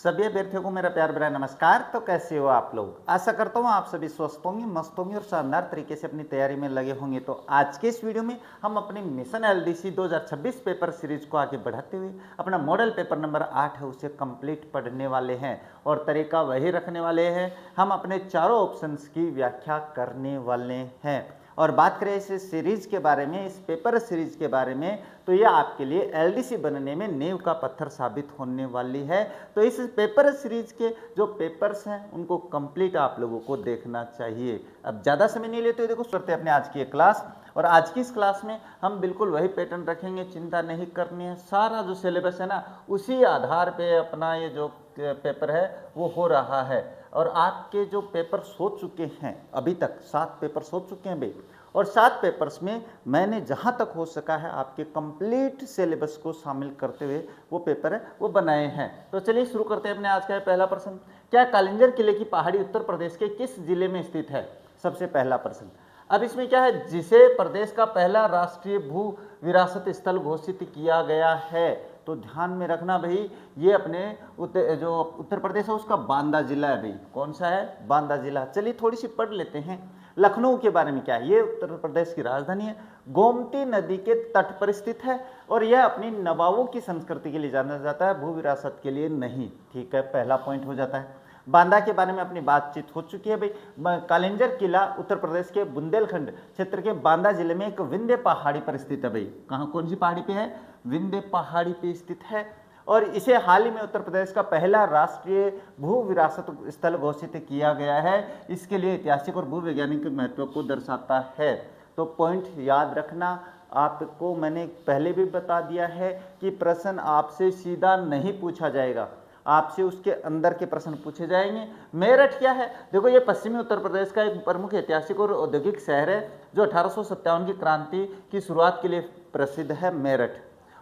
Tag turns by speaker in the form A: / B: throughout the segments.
A: सभी अभ्यर्थियों को मेरा प्यार भरा नमस्कार। तो कैसे हो आप लोग? आशा करता हूँ आप सभी स्वस्थ होंगे, मस्त होंगे और शानदार तरीके से अपनी तैयारी में लगे होंगे। तो आज के इस वीडियो में हम अपने मिशन एलडीसी 2026 पेपर सीरीज को आगे बढ़ाते हुए अपना मॉडल पेपर नंबर 8 है उसे कंप्लीट पढ़ने वाले हैं और तरीका वही रखने वाले हैं। हम अपने चारों ऑप्शंस की व्याख्या करने वाले हैं और बात करें इस सीरीज के बारे में, इस पेपर सीरीज के बारे में, तो ये आपके लिए एलडीसी बनने में नींव का पत्थर साबित होने वाली है। तो इस पेपर सीरीज के जो पेपर्स हैं उनको कंप्लीट आप लोगों को देखना चाहिए। अब ज़्यादा समय नहीं लेते, देखो करते हैं अपने आज की क्लास। और आज की इस क्लास में हम बिल्कुल वही पैटर्न रखेंगे, चिंता नहीं करनी है। सारा जो सिलेबस है ना उसी आधार पे अपना ये जो पेपर है वो हो रहा है। और आपके जो पेपर्स हो चुके हैं अभी तक 7 पेपर्स हो चुके हैं भाई, और 7 पेपर्स में मैंने जहाँ तक हो सका है आपके कंप्लीट सिलेबस को शामिल करते हुए वो पेपर है वो बनाए हैं। तो चलिए शुरू करते हैं अपने आज का पहला प्रश्न। क्या कालिंजर किले की पहाड़ी उत्तर प्रदेश के किस जिले में स्थित है? सबसे पहला प्रश्न। अब इसमें क्या है, जिसे प्रदेश का पहला राष्ट्रीय भू विरासत स्थल घोषित किया गया है, तो ध्यान में रखना भाई, ये अपने जो उत्तर प्रदेश है उसका बांदा जिला है भाई। कौन सा है? बांदा जिला। चलिए थोड़ी सी पढ़ लेते हैं। लखनऊ के बारे में क्या है, ये उत्तर प्रदेश की राजधानी है, गोमती नदी के तट पर स्थित है और यह अपनी नवाबों की संस्कृति के लिए जाना जाता है, भू विरासत के लिए नहीं। ठीक है, पहला पॉइंट हो जाता है। बांदा के बारे में अपनी बातचीत हो चुकी है भाई। कालिंजर किला उत्तर प्रदेश के बुंदेलखंड क्षेत्र के बांदा जिले में एक विंध्य पहाड़ी पर स्थित है भाई। कहाँ, कौन सी पहाड़ी पे है? विंध्य पहाड़ी पे स्थित है और इसे हाल ही में उत्तर प्रदेश का पहला राष्ट्रीय भू विरासत स्थल घोषित किया गया है। इसके लिए ऐतिहासिक और भूवैज्ञानिक महत्व को दर्शाता है। तो पॉइंट याद रखना, आपको मैंने पहले भी बता दिया है कि प्रश्न आपसे सीधा नहीं पूछा जाएगा, आपसे उसके अंदर के प्रश्न पूछे जाएंगे। मेरठ क्या है? देखो ये पश्चिमी उत्तर प्रदेश का एक प्रमुख ऐतिहासिक और औद्योगिक शहर है जो 1857 की क्रांति की शुरुआत के लिए प्रसिद्ध है, मेरठ।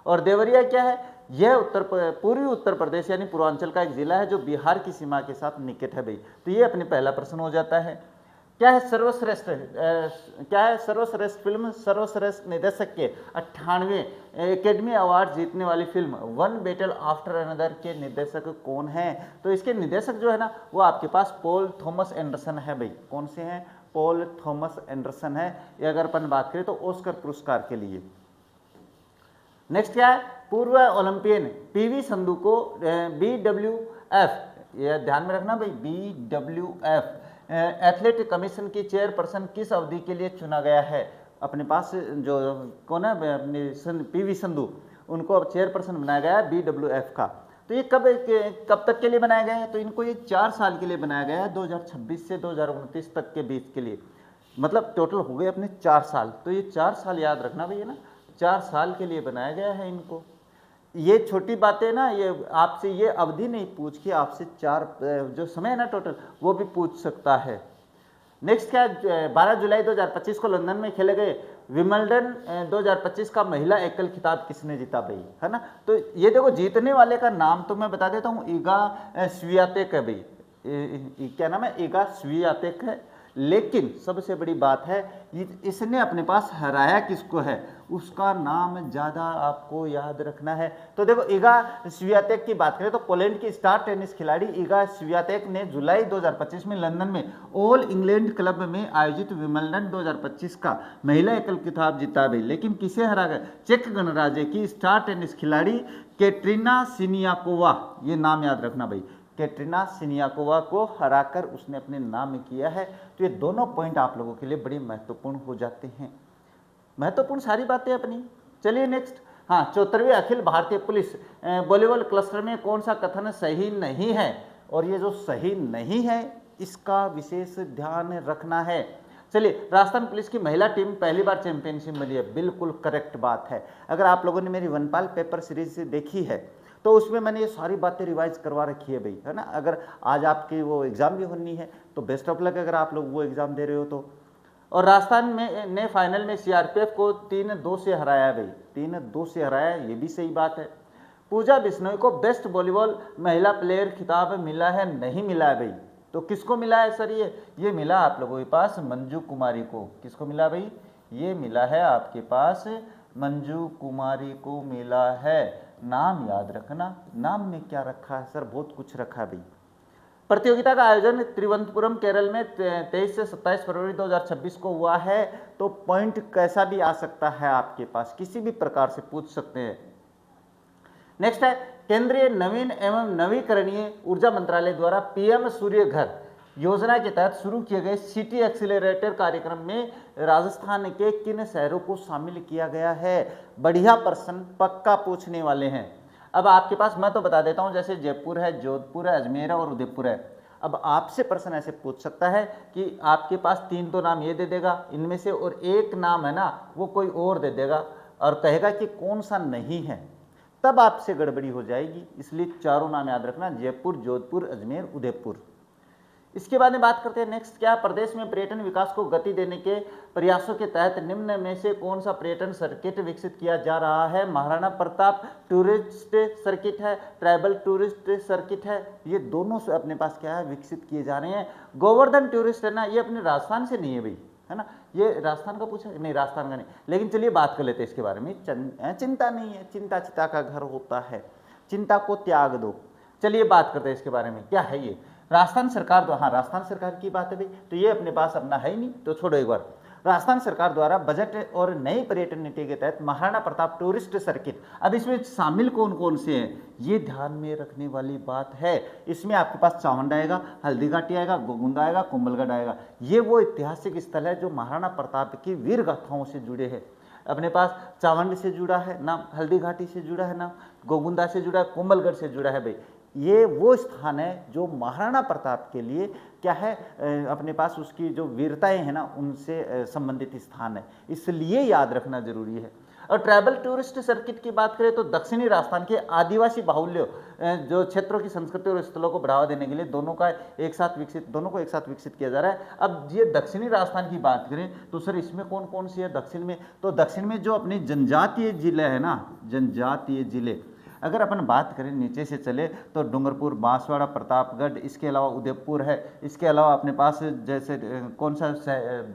A: और देवरिया क्या है? यह पूर्वी उत्तर प्रदेश यानी पूर्वांचल का एक जिला है जो बिहार की सीमा के साथ निकट है भाई। तो ये अपने पहला प्रश्न हो जाता है। क्या है सर्वश्रेष्ठ फिल्म, सर्वश्रेष्ठ निर्देशक के 98वें एकेडमी अवार्ड जीतने वाली film one battle after another के निर्देशक कौन हैं? तो इसके निर्देशक जो है ना वो आपके पास पॉल थॉमस एंडरसन है भाई। कौन से हैं? पॉल थॉमस एंडरसन है। ये अगर अपन बात करें तो ऑस्कर पुरस्कार के लिए। नेक्स्ट क्या है? पूर्व ओलंपियन पीवी संधू को BWF, ये ध्यान में रखना भाई, BWF एथलेटिक कमीशन की चेयरपर्सन किस अवधि के लिए चुना गया है? अपने पास जो कौन है अपने पीवी संधू, उनको अब चेयरपर्सन बनाया गया है BWF का। तो ये कब तक के लिए बनाया गया है? तो इनको ये 4 साल के लिए बनाया गया है, 2026 से 2029 तक के बीच के लिए। मतलब टोटल हो गए अपने 4 साल। तो ये 4 साल याद रखना भैया ना, 4 साल के लिए बनाया गया है इनको। ये छोटी बातें ना, ये आपसे ये अवधि नहीं पूछ के आपसे 4 जो समय है ना टोटल वो भी पूछ सकता है। नेक्स्ट क्या है? 12 जुलाई 2025 को लंदन में खेले गए विंबलडन 2025 का महिला एकल खिताब किसने जीता भाई, है ना? तो ये देखो जीतने वाले का नाम तो मैं बता देता हूँ, ईगा स्वियातेक है भाई। क्या नाम है? ईगा स्वियातेक है। लेकिन सबसे बड़ी बात है इसने अपने पास हराया किसको है, उसका नाम ज़्यादा आपको याद रखना है। तो देखो ईगा स्वियातेक की बात करें तो पोलैंड की स्टार टेनिस खिलाड़ी ईगा स्वियातेक ने जुलाई 2025 में लंदन में ऑल इंग्लैंड क्लब में आयोजित विंबलडन 2025 का महिला एकल खिताब जीता भाई। लेकिन किसे हरा गया? चेक गणराज्य की स्टार टेनिस खिलाड़ी कैटरीना सिनियाकोवा, ये नाम याद रखना भाई, कैटरीना सिनियाकोवा को हराकर उसने अपने नाम किया है। तो ये दोनों पॉइंट आप लोगों के लिए बड़ी महत्वपूर्ण हो जाते हैं। महत्वपूर्ण सारी बातें अपनी। चलिए नेक्स्ट। हाँ, 74वें Akhil Bharatiya police volleyball cluster में कौन सा कथन सही नहीं है? और ये जो सही नहीं है इसका विशेष ध्यान रखना है। चलिए, राजस्थान पुलिस की महिला टीम पहली बार चैंपियनशिप मिली है, बिल्कुल करेक्ट बात है। अगर आप लोगों ने मेरी वनपाल पेपर सीरीज देखी है तो उसमें मैंने ये सारी बातें रिवाइज करवा रखी है भाई, है ना? अगर आज आपकी वो एग्ज़ाम भी होनी है तो बेस्ट ऑफ लक अगर आप लोग वो एग्ज़ाम दे रहे हो तो। और राजस्थान में ने फाइनल में CRPF को 3-2 से हराया है भाई, 3-2 से हराया, ये भी सही बात है। पूजा बिश्नोई को बेस्ट वॉलीबॉल महिला प्लेयर खिताब मिला है? नहीं मिला है भाई। तो किसको मिला है सर? ये मिला आप लोगों के पास मंजू कुमारी को। किसको मिला भाई? ये मिला है आपके पास मंजू कुमारी को मिला है। नाम याद रखना। नाम में क्या रखा है सर? बहुत कुछ रखा है भाई। प्रतियोगिता का आयोजन तिरुवनंतपुरम केरल में 23 से 27 फरवरी 2026 को हुआ है। तो पॉइंट कैसा भी आ सकता है आपके पास, किसी भी प्रकार से पूछ सकते हैं। नेक्स्ट है, केंद्रीय नवीन एवं नवीकरणीय ऊर्जा मंत्रालय द्वारा पीएम सूर्य घर योजना के तहत शुरू किए गए सिटी एक्सीलरेटर कार्यक्रम में राजस्थान के किन शहरों को शामिल किया गया है? बढ़िया प्रश्न, पक्का पूछने वाले हैं। अब आपके पास मैं तो बता देता हूं, जैसे जयपुर है, जोधपुर है, अजमेर है और उदयपुर है। अब आपसे प्रश्न ऐसे पूछ सकता है कि आपके पास 3 तो नाम ये दे देगा इनमें से, और एक नाम है ना वो कोई और दे देगा और कहेगा कि कौन सा नहीं है, तब आपसे गड़बड़ी हो जाएगी। इसलिए चारों नाम याद रखना, जयपुर, जोधपुर, अजमेर, उदयपुर। इसके बाद में बात करते हैं नेक्स्ट, क्या प्रदेश में पर्यटन विकास को गति देने के प्रयासों के तहत निम्न में से कौन सा पर्यटन सर्किट विकसित किया जा रहा है? महाराणा प्रताप टूरिस्ट सर्किट है, ट्राइबल टूरिस्ट सर्किट है, ये दोनों से अपने पास क्या है विकसित किए जा रहे हैं। गोवर्धन टूरिस्ट है ना, ये अपने राजस्थान से नहीं है भाई, है ना, ये राजस्थान का पूछा नहीं, राजस्थान का नहीं। लेकिन चलिए बात कर लेते हैं इसके बारे में। चिंता नहीं है, चिंता चिता का घर होता है, चिंता को त्याग दो। चलिए बात करते हैं इसके बारे में, क्या है ये? राजस्थान सरकार द्वारा, हाँ राजस्थान सरकार की बात है भाई, तो ये अपने पास अपना है ही नहीं, तो छोड़ो एक बार। राजस्थान सरकार द्वारा बजट और नई पर्यटन नीति के तहत महाराणा प्रताप टूरिस्ट सर्किट, अब इसमें शामिल कौन कौन से हैं ये ध्यान में रखने वाली बात है। इसमें आपके पास चावंड आएगा, हल्दीघाटी आएगा, गोगुंदा आएगा, कुंभलगढ़ आएगा। ये वो ऐतिहासिक स्थल है जो महाराणा प्रताप की वीर गाथाओं से जुड़े हैं। अपने पास चावंड से जुड़ा है नाम, हल्दीघाटी से जुड़ा है नाम, गोगुंदा से जुड़ा है, कुंभलगढ़ से जुड़ा है भाई। ये वो स्थान है जो महाराणा प्रताप के लिए क्या है, अपने पास उसकी जो वीरताएं हैं ना उनसे संबंधित स्थान है, इसलिए याद रखना जरूरी है। और ट्राइबल टूरिस्ट सर्किट की बात करें तो दक्षिणी राजस्थान के आदिवासी बाहुल्य जो क्षेत्रों की संस्कृति और स्थलों को बढ़ावा देने के लिए दोनों को एक साथ विकसित किया जा रहा है। अब ये दक्षिणी राजस्थान की बात करें तो सर इसमें कौन कौन सी है दक्षिण में? तो दक्षिण में जो अपनी जनजातीय जिले है ना, जनजातीय जिले, अगर अपन बात करें नीचे से चले तो डूंगरपुर, बांसवाड़ा, प्रतापगढ़, इसके अलावा उदयपुर है, इसके अलावा अपने पास जैसे कौन सा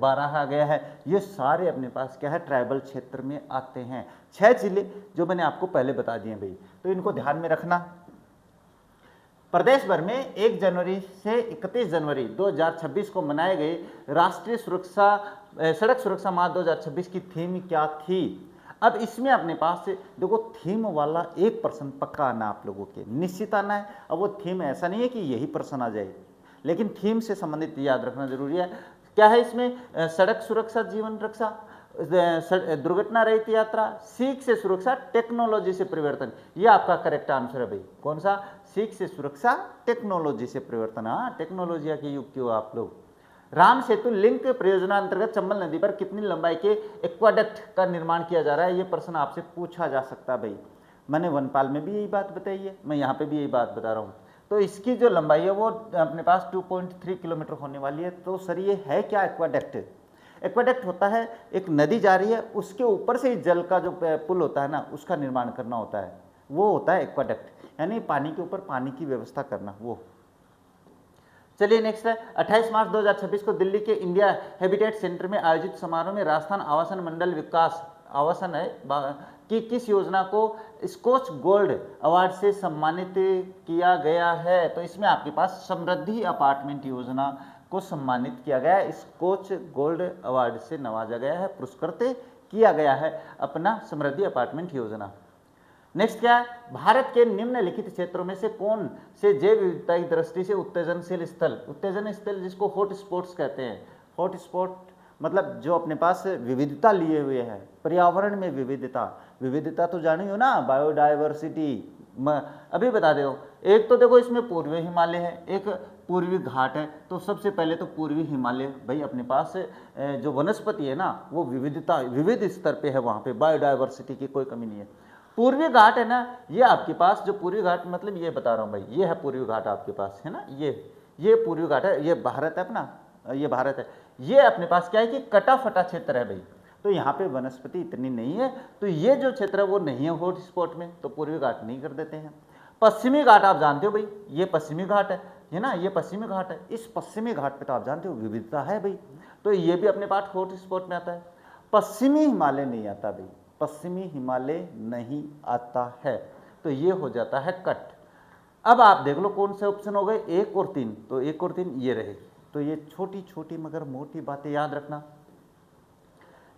A: बाराहा आ गया है, ये सारे अपने पास क्या है ट्राइबल क्षेत्र में आते हैं। 6 जिले जो मैंने आपको पहले बता दिए भाई, तो इनको ध्यान में रखना। प्रदेश भर में 1 जनवरी से 31 जनवरी 2026 को मनाए गए राष्ट्रीय सड़क सुरक्षा माह 2026 की थीम क्या थी? अब इसमें अपने पास से देखो थीम वाला एक प्रश्न पक्का आना आप लोगों के, निश्चित आना है। अब वो थीम ऐसा नहीं है कि यही प्रश्न आ जाए, लेकिन थीम से संबंधित याद रखना जरूरी है। क्या है इसमें? सड़क सुरक्षा, जीवन रक्षा, दुर्घटना रहित यात्रा, सीख से सुरक्षा, टेक्नोलॉजी से परिवर्तन, ये आपका करेक्ट आंसर है भाई। कौन सा? सीख से सुरक्षा, टेक्नोलॉजी से परिवर्तन। हाँ, टेक्नोलॉजी के युग के हो आप लोग। राम सेतु लिंक परियोजना अंतर्गत चंबल नदी पर कितनी लंबाई के एक्वाडक्ट का निर्माण किया जा रहा है? ये प्रश्न आपसे पूछा जा सकता है भाई। मैंने वनपाल में भी यही बात बताई है, मैं यहाँ पे भी यही बात बता रहा हूँ। तो इसकी जो लंबाई है वो अपने पास 2.3 किलोमीटर होने वाली है। तो सर ये है क्या एक्वाडक्ट? एक्वाडक्ट होता है एक नदी जा रही है, उसके ऊपर से जल का जो पुल होता है ना उसका निर्माण करना होता है, वो होता है एक्वाडक्ट, यानी पानी के ऊपर पानी की व्यवस्था करना वो। चलिए नेक्स्ट है, 28 मार्च 2026 को दिल्ली के इंडिया हैबिटेट सेंटर में आयोजित समारोह में राजस्थान आवासन मंडल विकास आवासन है कि किस योजना को स्कॉच गोल्ड अवार्ड से सम्मानित किया गया है? तो इसमें आपके पास समृद्धि अपार्टमेंट योजना को सम्मानित किया गया है, स्कॉच गोल्ड अवार्ड से नवाजा गया है, पुरस्कृत किया गया है अपना समृद्धि अपार्टमेंट योजना। नेक्स्ट क्या है? भारत के निम्नलिखित क्षेत्रों में से कौन से जैव विविधता की दृष्टि से उत्तेजन स्थल जिसको हॉट स्पॉट्स कहते हैं। हॉट स्पॉट मतलब जो अपने पास विविधता लिए हुए है, पर्यावरण में विविधता तो जानी हो ना, बायोडाइवर्सिटी। अभी बता दो, एक तो देखो इसमें पूर्वी हिमालय है, एक पूर्वी घाट है। तो सबसे पहले तो पूर्वी हिमालय भाई अपने पास जो वनस्पति है ना वो विविध स्तर पे है, वहाँ पे बायोडाइवर्सिटी की कोई कमी नहीं है। पूर्वी घाट है ना, ये आपके पास जो पूर्वी घाट मतलब ये बता रहा हूँ भाई, ये है पूर्वी घाट आपके पास है ना, ये पूर्वी घाट है, ये भारत है अपना, ये भारत है। ये अपने पास क्या है कि कटा फटा क्षेत्र है भाई, तो यहाँ पे वनस्पति इतनी नहीं है, तो ये जो क्षेत्र है वो नहीं है हॉट स्पॉट में, तो पूर्वी घाट नहीं कर देते हैं। पश्चिमी घाट आप जानते हो भाई, ये पश्चिमी घाट है ना, ये पश्चिमी घाट है। इस पश्चिमी घाट पे तो आप जानते हो विविधता है भाई, तो ये भी अपने पास हॉट स्पॉट में आता है। पश्चिमी हिमालय नहीं आता भाई, पश्चिमी हिमालय नहीं आता है, तो ये हो जाता है कट। अब आप देख लो कौन से ऑप्शन हो गए, 1 और 3, तो 1 और 3 ये रहे। तो ये छोटी छोटी मगर मोटी बातें याद रखना।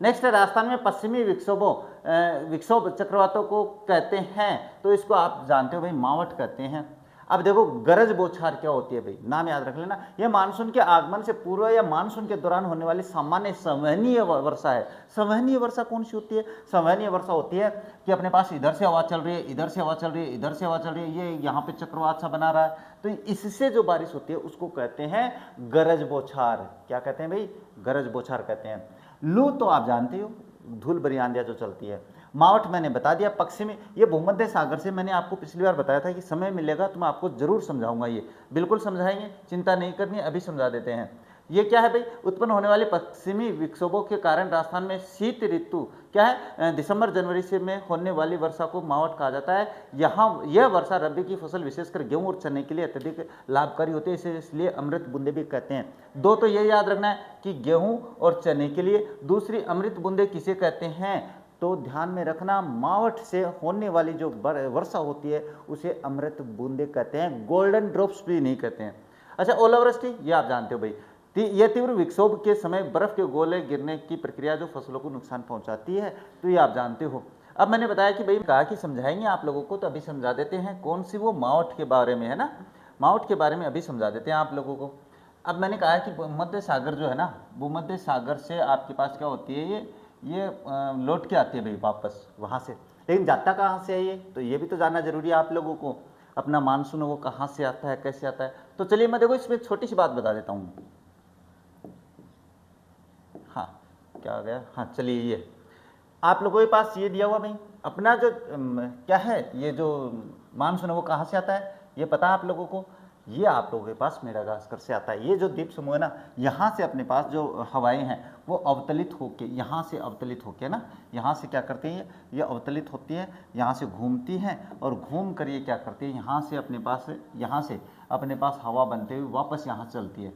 A: नेक्स्ट है, राजस्थान में पश्चिमी विक्षोभ चक्रवातों को कहते हैं, तो इसको आप जानते हो भाई, मावठ कहते हैं। अब देखो गरज बौछार क्या होती है भाई, नाम याद रख लेना। यह मानसून के आगमन से पूर्व या मानसून के दौरान होने वाली सामान्य संवहनीय वर्षा है। संवहनीय वर्षा कौन सी होती है? संवहनीय वर्षा होती है कि अपने पास इधर से हवा चल रही है, इधर से हवा चल रही है, इधर से हवा चल रही है, ये यहाँ पे चक्रवात सा बना रहा है, तो इससे जो बारिश होती है उसको कहते हैं गरज बौछार। क्या कहते हैं भाई? गरज बौछार कहते हैं। लू तो आप जानते हो, धूल भरी आंधियां जो चलती है। मावठ मैंने बता दिया, पश्चिमी, ये भूमध्य सागर से मैंने आपको पिछली बार बताया था कि समय मिलेगा तो मैं आपको जरूर समझाऊंगा, ये बिल्कुल समझाएंगे, चिंता नहीं करनी, अभी समझा देते हैं। ये क्या है भाई? उत्पन्न होने वाले पश्चिमी विक्षोभों के कारण राजस्थान में शीत ऋतु क्या है, दिसंबर जनवरी से में होने वाली वर्षा को मावठ कहा जाता है। यहाँ यह वर्षा रबी की फसल विशेषकर गेहूं और चने के लिए अत्यधिक लाभकारी होती है, इसे इसलिए अमृत बूंदे भी कहते हैं। दो तो ये याद रखना है कि गेहूं और चने के लिए, दूसरी अमृत बूंदे किसे कहते हैं, तो ध्यान में रखना, मावठ से होने वाली जो वर्षा होती है उसे अमृत बूंदे कहते हैं, गोल्डन ड्रॉप्स भी नहीं कहते हैं। अच्छा, ओलावृष्टि ये आप जानते हो भाई, यह तीव्र विक्षोभ के समय बर्फ के गोले गिरने की प्रक्रिया जो फसलों को नुकसान पहुंचाती है, तो ये आप जानते हो। अब मैंने बताया कि भाई कहा कि समझाएंगे आप लोगों को, तो अभी समझा देते हैं। कौन सी? वो मावठ के बारे में है ना, मावठ के बारे में अभी समझा देते हैं आप लोगों को। अब मैंने कहा कि भूमध्य सागर जो है ना, भूमध्य सागर से आपके पास क्या होती है, ये लौट के आती है भाई वापस वहाँ से, लेकिन जाता कहाँ से है ये, तो ये भी तो जानना जरूरी है आप लोगों को। अपना मानसून वो कहाँ से आता है, कैसे आता है, तो चलिए मैं देखो इसमें छोटी सी बात बता देता हूँ। हाँ, क्या आ गया, हाँ चलिए, ये आप लोगों के पास ये दिया हुआ भाई, अपना जो क्या है, ये जो मानसून है वो कहाँ से आता है, ये पता है आप लोगों को। ये आप लोगों के पास मेडागास्कर से आता है। ये जो द्वीप समूह है ना, यहाँ से अपने पास जो हवाएं हैं वो अवतलित होके, यहाँ से अवतलित होके ना, यहाँ से क्या करती हैं, ये अवतलित होती है, यहाँ से घूमती हैं, और घूम कर ये क्या करती है, यहाँ से अपने पास हवा बनते हुए वापस यहाँ चलती है।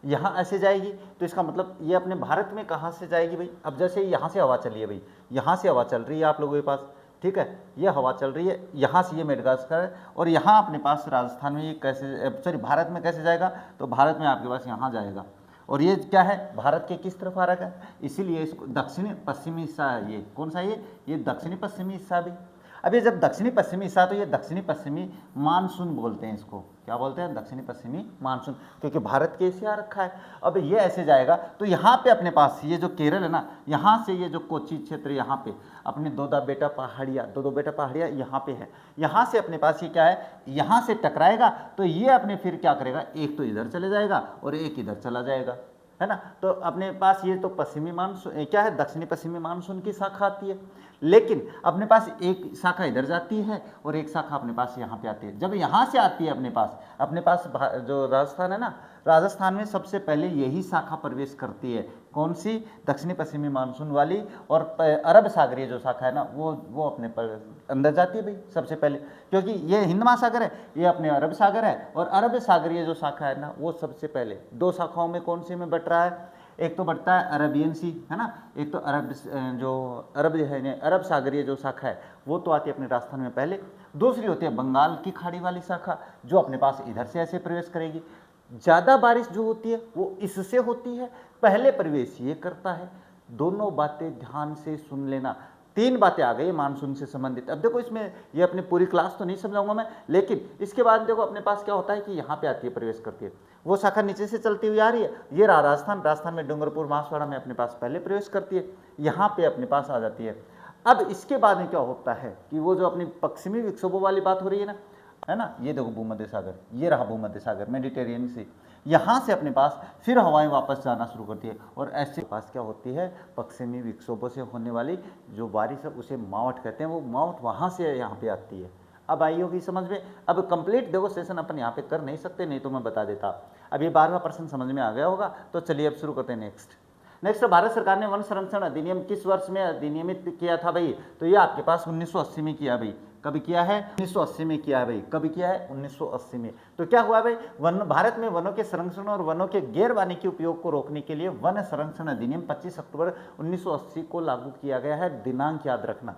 A: यहाँ ऐसे जाएगी, तो इसका मतलब ये अपने भारत में कहाँ से जाएगी भाई? अब जैसे यहाँ से हवा चली है भाई, यहाँ से हवा चल रही है आप लोगों के पास, ठीक है, ये हवा चल रही है, यहाँ से ये मेडागास्कर है, और यहाँ अपने पास राजस्थान में ये कैसे, सॉरी भारत में कैसे जाएगा, तो भारत में आपके पास यहाँ जाएगा। और ये क्या है, भारत के किस तरफ आ रहा है, इसीलिए इसको दक्षिणी पश्चिमी हिस्सा है। ये कौन सा है, ये दक्षिणी पश्चिमी हिस्सा भी। अब ये जब दक्षिणी पश्चिमी हिस्सा, तो ये दक्षिणी पश्चिमी मानसून बोलते हैं इसको। क्या बोलते हैं? दक्षिणी पश्चिमी मानसून, क्योंकि भारत के ऐसे आ रखा है। अब ये ऐसे जाएगा, तो यहाँ पे अपने पास ये जो केरल है ना, यहाँ से ये जो कोची क्षेत्र, यहाँ पे अपने दो बेटा पहाड़ियाँ यहाँ पे है, यहाँ से अपने पास ये क्या है, यहाँ से टकराएगा, तो ये अपने फिर क्या करेगा, एक तो इधर चले जाएगा और एक इधर चला जाएगा, है ना। तो अपने पास ये तो पश्चिमी मानसून क्या है, दक्षिणी पश्चिमी मानसून की शाखा आती है, लेकिन अपने पास एक शाखा इधर जाती है और एक शाखा अपने पास यहाँ पे आती है। जब यहाँ से आती है अपने पास जो राजस्थान है ना, राजस्थान में सबसे पहले यही शाखा प्रवेश करती है। कौन सी? दक्षिणी पश्चिमी मानसून वाली। और अरब सागरीय जो शाखा है ना, वो अपने पर अंदर जाती है भाई सबसे पहले, क्योंकि ये हिंद महासागर है, ये अपने अरब सागर है, और अरब सागरीय जो शाखा है ना, वो सबसे पहले दो शाखाओं में कौन सी में बट रहा है, एक तो बढ़ता है अरबियन सी, है ना, एक तो अरब सागरीय जो शाखा है वो तो आती है अपने राजस्थान में पहले। दूसरी होती है बंगाल की खाड़ी वाली शाखा, जो अपने पास इधर से ऐसे प्रवेश करेगी। ज़्यादा बारिश जो होती है वो इससे होती है, पहले प्रवेश ये करता है। दोनों बातें ध्यान से सुन लेना। 3 बातें आ गई मानसून से संबंधित। अब देखो इसमें ये अपनी पूरी क्लास तो नहीं समझाऊंगा मैं, लेकिन इसके बाद देखो अपने पास क्या होता है कि यहाँ पे आती है, प्रवेश करती है, वो शाखा नीचे से चलती हुई आ रही है, ये राजस्थान में डूंगरपुर मासवाड़ा में अपने पास पहले प्रवेश करती है, यहाँ पे अपने पास आ जाती है। अब इसके बाद में क्या होता है कि वो जो अपनी पश्चिमी विक्षोभों वाली बात हो रही है ना, है ना, ये देखो भूमध्य सागर, ये रहा भूमध्य सागर, मेडिटेरियन सी, यहाँ से अपने पास फिर हवाएं वापस जाना शुरू करती है, और ऐसे पास क्या होती है, पश्चिमी विक्षोभों से होने वाली जो बारिश है उसे मावठ कहते हैं। वो मावठ वहाँ से यहाँ पे आती है। अब आई होगी समझ में। अब कंप्लीट देखो सेशन अपन यहाँ पे कर नहीं सकते, नहीं तो मैं बता देता। अब ये 12वां प्रश्न समझ में आ गया होगा, तो चलिए अब शुरू करते हैं। नेक्स्ट भारत सरकार ने वन संरक्षण अधिनियम किस वर्ष में अधिनियमित किया था भाई? तो ये आपके पास 1980 में किया भाई। कभी किया है? 1980 में किया है भाई। कभी किया है? 1980 में। तो क्या हुआ भाई, भारत में वनों के संरक्षण और वनों के गैर वानिकी उपयोग को रोकने के लिए वन संरक्षण अधिनियम 25 अक्टूबर 1980 को लागू किया गया है। दिनांक याद रखना,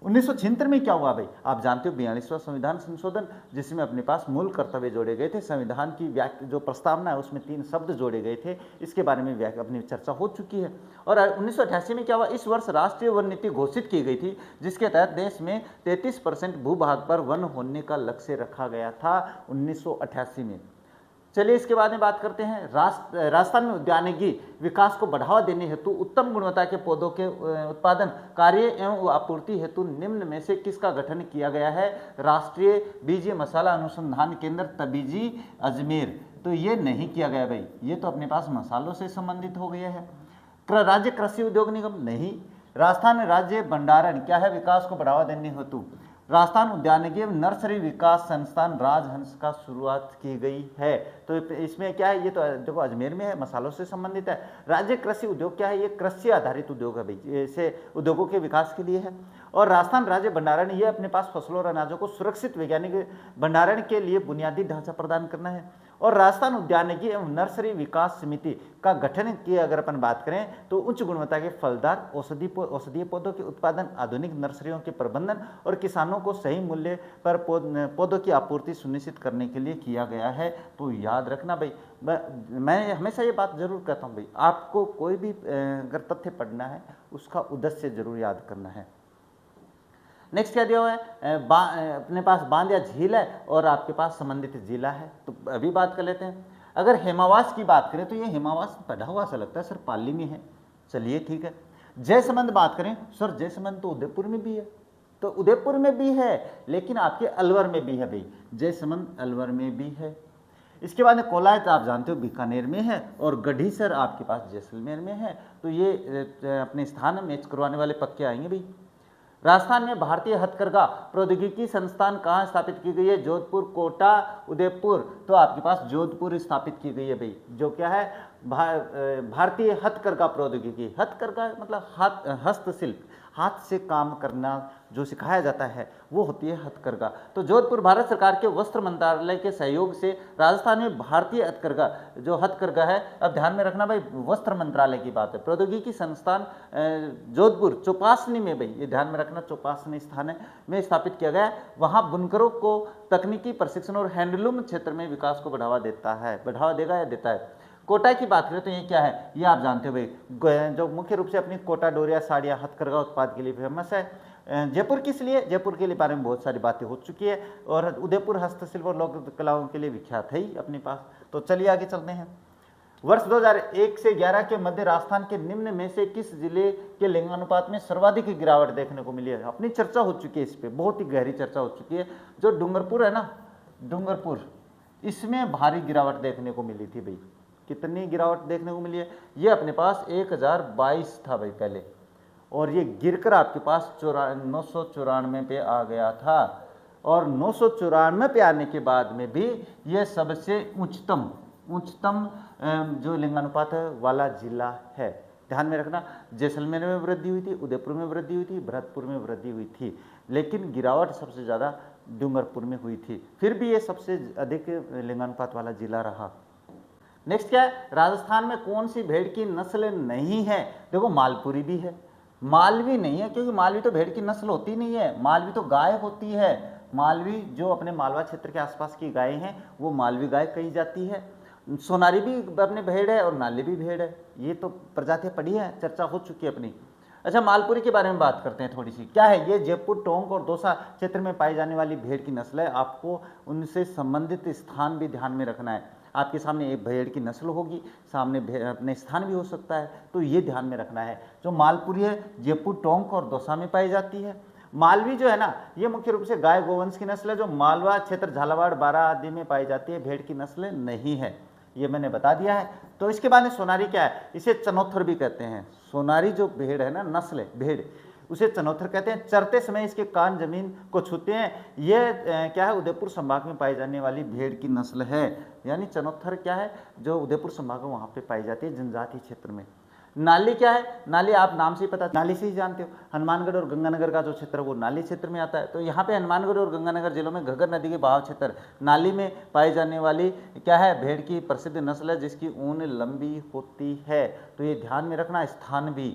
A: 1976 में क्या हुआ भाई, आप जानते हो 42वां संविधान संशोधन, जिसमें अपने पास मूल कर्तव्य जोड़े गए थे। संविधान की जो प्रस्तावना है उसमें 3 शब्द जोड़े गए थे, इसके बारे में अपनी चर्चा हो चुकी है। और 1988 में क्या हुआ, इस वर्ष राष्ट्रीय वन नीति घोषित की गई थी, जिसके तहत देश में 33% भूभाग पर वन होने का लक्ष्य रखा गया था 1988 में। चलिए इसके बाद में बात करते हैं। राजस्थान में उद्यानिकी विकास को बढ़ावा देने हेतु उत्तम गुणवत्ता के पौधों के उत्पादन, कार्य एवं आपूर्ति हेतु निम्न में से किसका गठन किया गया है? राष्ट्रीय बीज मसाला अनुसंधान केंद्र तबीजी अजमेर। तो ये नहीं किया गया भाई, ये तो अपने पास मसालों से संबंधित हो गया है। राज्य कृषि उद्योग निगम नहीं। राजस्थान राज्य भंडारण क्या है? विकास को बढ़ावा देने हेतु राजस्थान उद्यानिकी एवं नर्सरी विकास संस्थान राजहंस का शुरुआत की गई है। तो इसमें क्या है, ये तो देखो अजमेर में है, मसालों से संबंधित है। राज्य कृषि उद्योग क्या है? ये कृषि आधारित उद्योग है भाई, इसे उद्योगों के विकास के लिए है। और राजस्थान राज्य भंडारण, ये अपने पास फसलों और अनाजों को सुरक्षित वैज्ञानिक भंडारण के लिए बुनियादी ढांचा प्रदान करना है। और राजस्थान उद्यानिकी एवं नर्सरी विकास समिति का गठन की अगर अपन बात करें तो उच्च गुणवत्ता के फलदार औषधीय पौधों के उत्पादन, आधुनिक नर्सरियों के प्रबंधन और किसानों को सही मूल्य पर पौधों की आपूर्ति सुनिश्चित करने के लिए किया गया है। तो याद रखना भाई, मैं हमेशा ये बात जरूर कहता हूँ भाई, आपको कोई भी अगर तथ्य पढ़ना है उसका उद्देश्य जरूर याद करना है। नेक्स्ट क्या दिया हुआ है? अपने पास बांध या झील है और आपके पास संबंधित जिला है। तो अभी बात कर लेते हैं। अगर हेमावास की बात करें तो ये हेमावास पढ़ा हुआ सा लगता है सर, पाली में है। चलिए ठीक है। जयसमंद बात करें सर, जयसमंद तो उदयपुर में भी है। तो उदयपुर में भी है, लेकिन आपके अलवर में भी है भाई, जयसमंद अलवर में भी है। इसके बाद में कोलायत आप जानते हो बीकानेर में है, और गढ़ीसर आपके पास जैसलमेर में है। तो ये अपने स्थान मैच करवाने वाले पक्के आएंगे भाई। राजस्थान में भारतीय हथकरघा प्रौद्योगिकी संस्थान कहाँ स्थापित की गई है? जोधपुर, कोटा, उदयपुर। तो आपके पास जोधपुर स्थापित की गई है भाई। जो क्या है? भारतीय हथकरघा प्रौद्योगिकी। हथकरघा मतलब हस्तशिल्प, हाथ से काम करना जो सिखाया जाता है वो होती है हथकरघा। तो जोधपुर भारत सरकार के वस्त्र मंत्रालय के सहयोग से राजस्थान में भारतीय हथकरघा, जो हथकरघा है, अब ध्यान में रखना भाई, वस्त्र मंत्रालय की बात है। प्रौद्योगिकी संस्थान जोधपुर चौपासनी में भाई, ये ध्यान में रखना, चौपासनी स्थान है में स्थापित किया गया है। वहाँ बुनकरों को तकनीकी प्रशिक्षण और हैंडलूम क्षेत्र में विकास को बढ़ावा देता है, बढ़ावा देगा या देता है। कोटा की बात करें तो ये क्या है? ये आप जानते हो भाई, जो मुख्य रूप से अपनी कोटा डोरिया साड़ियाँ हथकरघा उत्पाद के लिए फेमस है। जयपुर किस लिए? जयपुर के लिए बारे में बहुत सारी बातें हो चुकी है। और उदयपुर हस्तशिल्प और लोक कलाओं के लिए विख्यात है ही अपने पास। तो चलिए आगे चलते हैं। वर्ष 2001 से 11 के मध्य राजस्थान के निम्न में से किस जिले के लिंगानुपात में सर्वाधिक गिरावट देखने को मिली है? अपनी चर्चा हो चुकी है इस पर, बहुत ही गहरी चर्चा हो चुकी है। जो डूंगरपुर है ना, डूंगरपुर, इसमें भारी गिरावट देखने को मिली थी भाई। कितनी गिरावट देखने को मिली है? ये अपने पास 1022 था भाई पहले, और ये गिरकर आपके पास 994 पे आ गया था। और 994 पे आने के बाद में भी ये सबसे उच्चतम जो लिंगानुपात वाला जिला है। ध्यान में रखना, जैसलमेर में वृद्धि हुई थी, उदयपुर में वृद्धि हुई थी, भरतपुर में वृद्धि हुई थी, लेकिन गिरावट सबसे ज़्यादा डूंगरपुर में हुई थी। फिर भी ये सबसे अधिक लिंगानुपात वाला जिला रहा। नेक्स्ट क्या है? राजस्थान में कौन सी भेड़ की नस्ल नहीं है? देखो मालपुरी भी है, मालवी नहीं है, क्योंकि मालवी तो भेड़ की नस्ल होती नहीं है, मालवी तो गाय होती है। मालवी जो अपने मालवा क्षेत्र के आसपास की गाय हैं वो मालवी गाय कही जाती है। सोनारी भी अपने भेड़ है और नाली भी भेड़ है। ये तो प्रजातियाँ पढ़ी है, चर्चा हो चुकी है अपनी। अच्छा, मालपुरी के बारे में बात करते हैं थोड़ी सी। क्या है ये? जयपुर, टोंक और दौसा क्षेत्र में पाई जाने वाली भेड़ की नस्ल है। आपको उनसे संबंधित स्थान भी ध्यान में रखना है। आपके सामने एक भेड़ की नस्ल होगी, सामने अपने स्थान भी हो सकता है, तो ये ध्यान में रखना है। जो मालपुरी है जयपुर, टोंक और दौसा में पाई जाती है। मालवी जो है ना, ये मुख्य रूप से गाय गोवंश की नस्ल है, जो मालवा क्षेत्र, झालावाड़, बारा आदि में पाई जाती है। भेड़ की नस्ल नहीं है, ये मैंने बता दिया है। तो इसके बाद में सोनारी क्या है? इसे चनौथर भी कहते हैं। सोनारी जो भेड़ है ना, नस्ल है भेड़, उसे चनौथर कहते हैं। चरते समय इसके कान जमीन को छूते हैं। ये क्या है? उदयपुर संभाग में पाई जाने वाली भेड़ की नस्ल है। यानी चनौथर क्या है? जो उदयपुर संभाग में वहाँ पे पाई जाती है, जनजातीय क्षेत्र में। नाली क्या है? नाली आप नाम से ही पता, नाली से ही जानते हो। हनुमानगढ़ और गंगानगर का जो क्षेत्र है वो नाली क्षेत्र में आता है। तो यहाँ पे हनुमानगढ़ और गंगानगर जिलों में घग्गर नदी के बहाव क्षेत्र, नाली में पाई जाने वाली क्या है? भेड़ की प्रसिद्ध नस्ल है, जिसकी ऊन लंबी होती है। तो ये ध्यान में रखना, स्थान भी।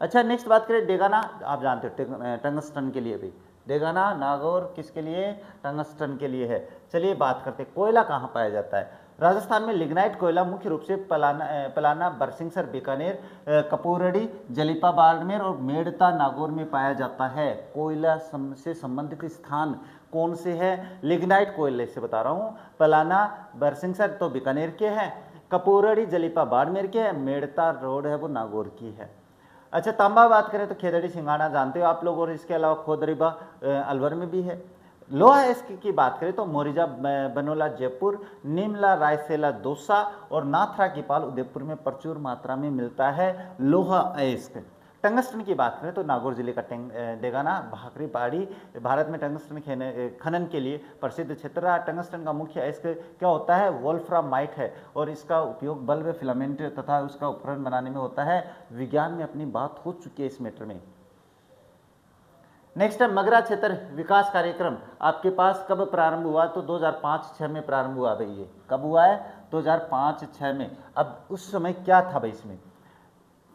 A: अच्छा, नेक्स्ट बात करें डेगाना, आप जानते हो टंगस्टन के लिए भी, डेगाना नागौर किसके लिए, टंगस्टन के लिए है। चलिए बात करते हैं कोयला कहाँ पाया जाता है। राजस्थान में लिग्नाइट कोयला मुख्य रूप से पलाना, बरसिंगसर, बीकानेर, कपूरड़ी, जलिपा, बाड़मेर और मेड़ता नागौर में पाया जाता है। कोयला से संबंधित स्थान कौन से है, लिग्नाइट कोयले से बता रहा हूँ। पलाना, बरसिंगसर तो बीकानेर के हैं, कपूरड़ी, जलिपा बाड़मेर के है, मेड़ता रोड है वो नागौर की है। अच्छा, तांबा बात करें तो खेदड़ी सिंगाड़ा जानते हो आप लोग, और इसके अलावा खोदरीबा अलवर में भी है। लोहा एस्क की बात करें तो मोरिजा बनोला जयपुर, निमला रायसेला दौसा और नाथरा की पाल उदयपुर में प्रचुर मात्रा में मिलता है लोहा एस्क। टंगस्टन की बात करें तो नागौर जिले का डेगाना भाकरी पहाड़ी भारत में टंगस्टन खनन के लिए प्रसिद्ध क्षेत्र रहा। टंगस्टन का मुख्य एस्क क्या होता है, वोल्फ्रामाइट है, और इसका उपयोग बल्ब, फिलामेंट तथा उसका उपकरण बनाने में होता है। विज्ञान में अपनी बात हो चुकी है इस मैटर में। नेक्स्ट है मगरा क्षेत्र विकास कार्यक्रम, आपके पास कब प्रारंभ हुआ, तो 2005-06 में प्रारंभ हुआ भाई। ये कब हुआ है, 2005-06 में। अब उस समय क्या था भाई, इसमें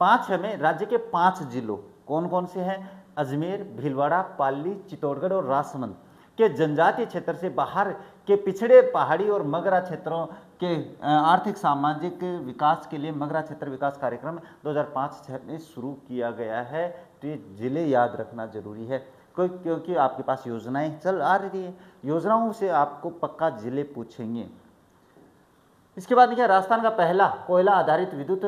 A: 5-6 में राज्य के 5 जिलों कौन कौन से हैं, अजमेर, भीलवाड़ा, पाली, चित्तौड़गढ़ और राजसमंद के जनजातीय क्षेत्र से बाहर के पिछड़े पहाड़ी और मगरा क्षेत्रों के आर्थिक सामाजिक विकास के लिए मगरा क्षेत्र विकास कार्यक्रम 2005-06 में शुरू किया गया है। तो ये जिले याद रखना जरूरी है, क्योंकि आपके पास योजनाएं चल आ रही है, योजनाओं से आपको पक्का जिले पूछेंगे। इसके बाद देखिए, राजस्थान का पहला कोयला आधारित विद्युत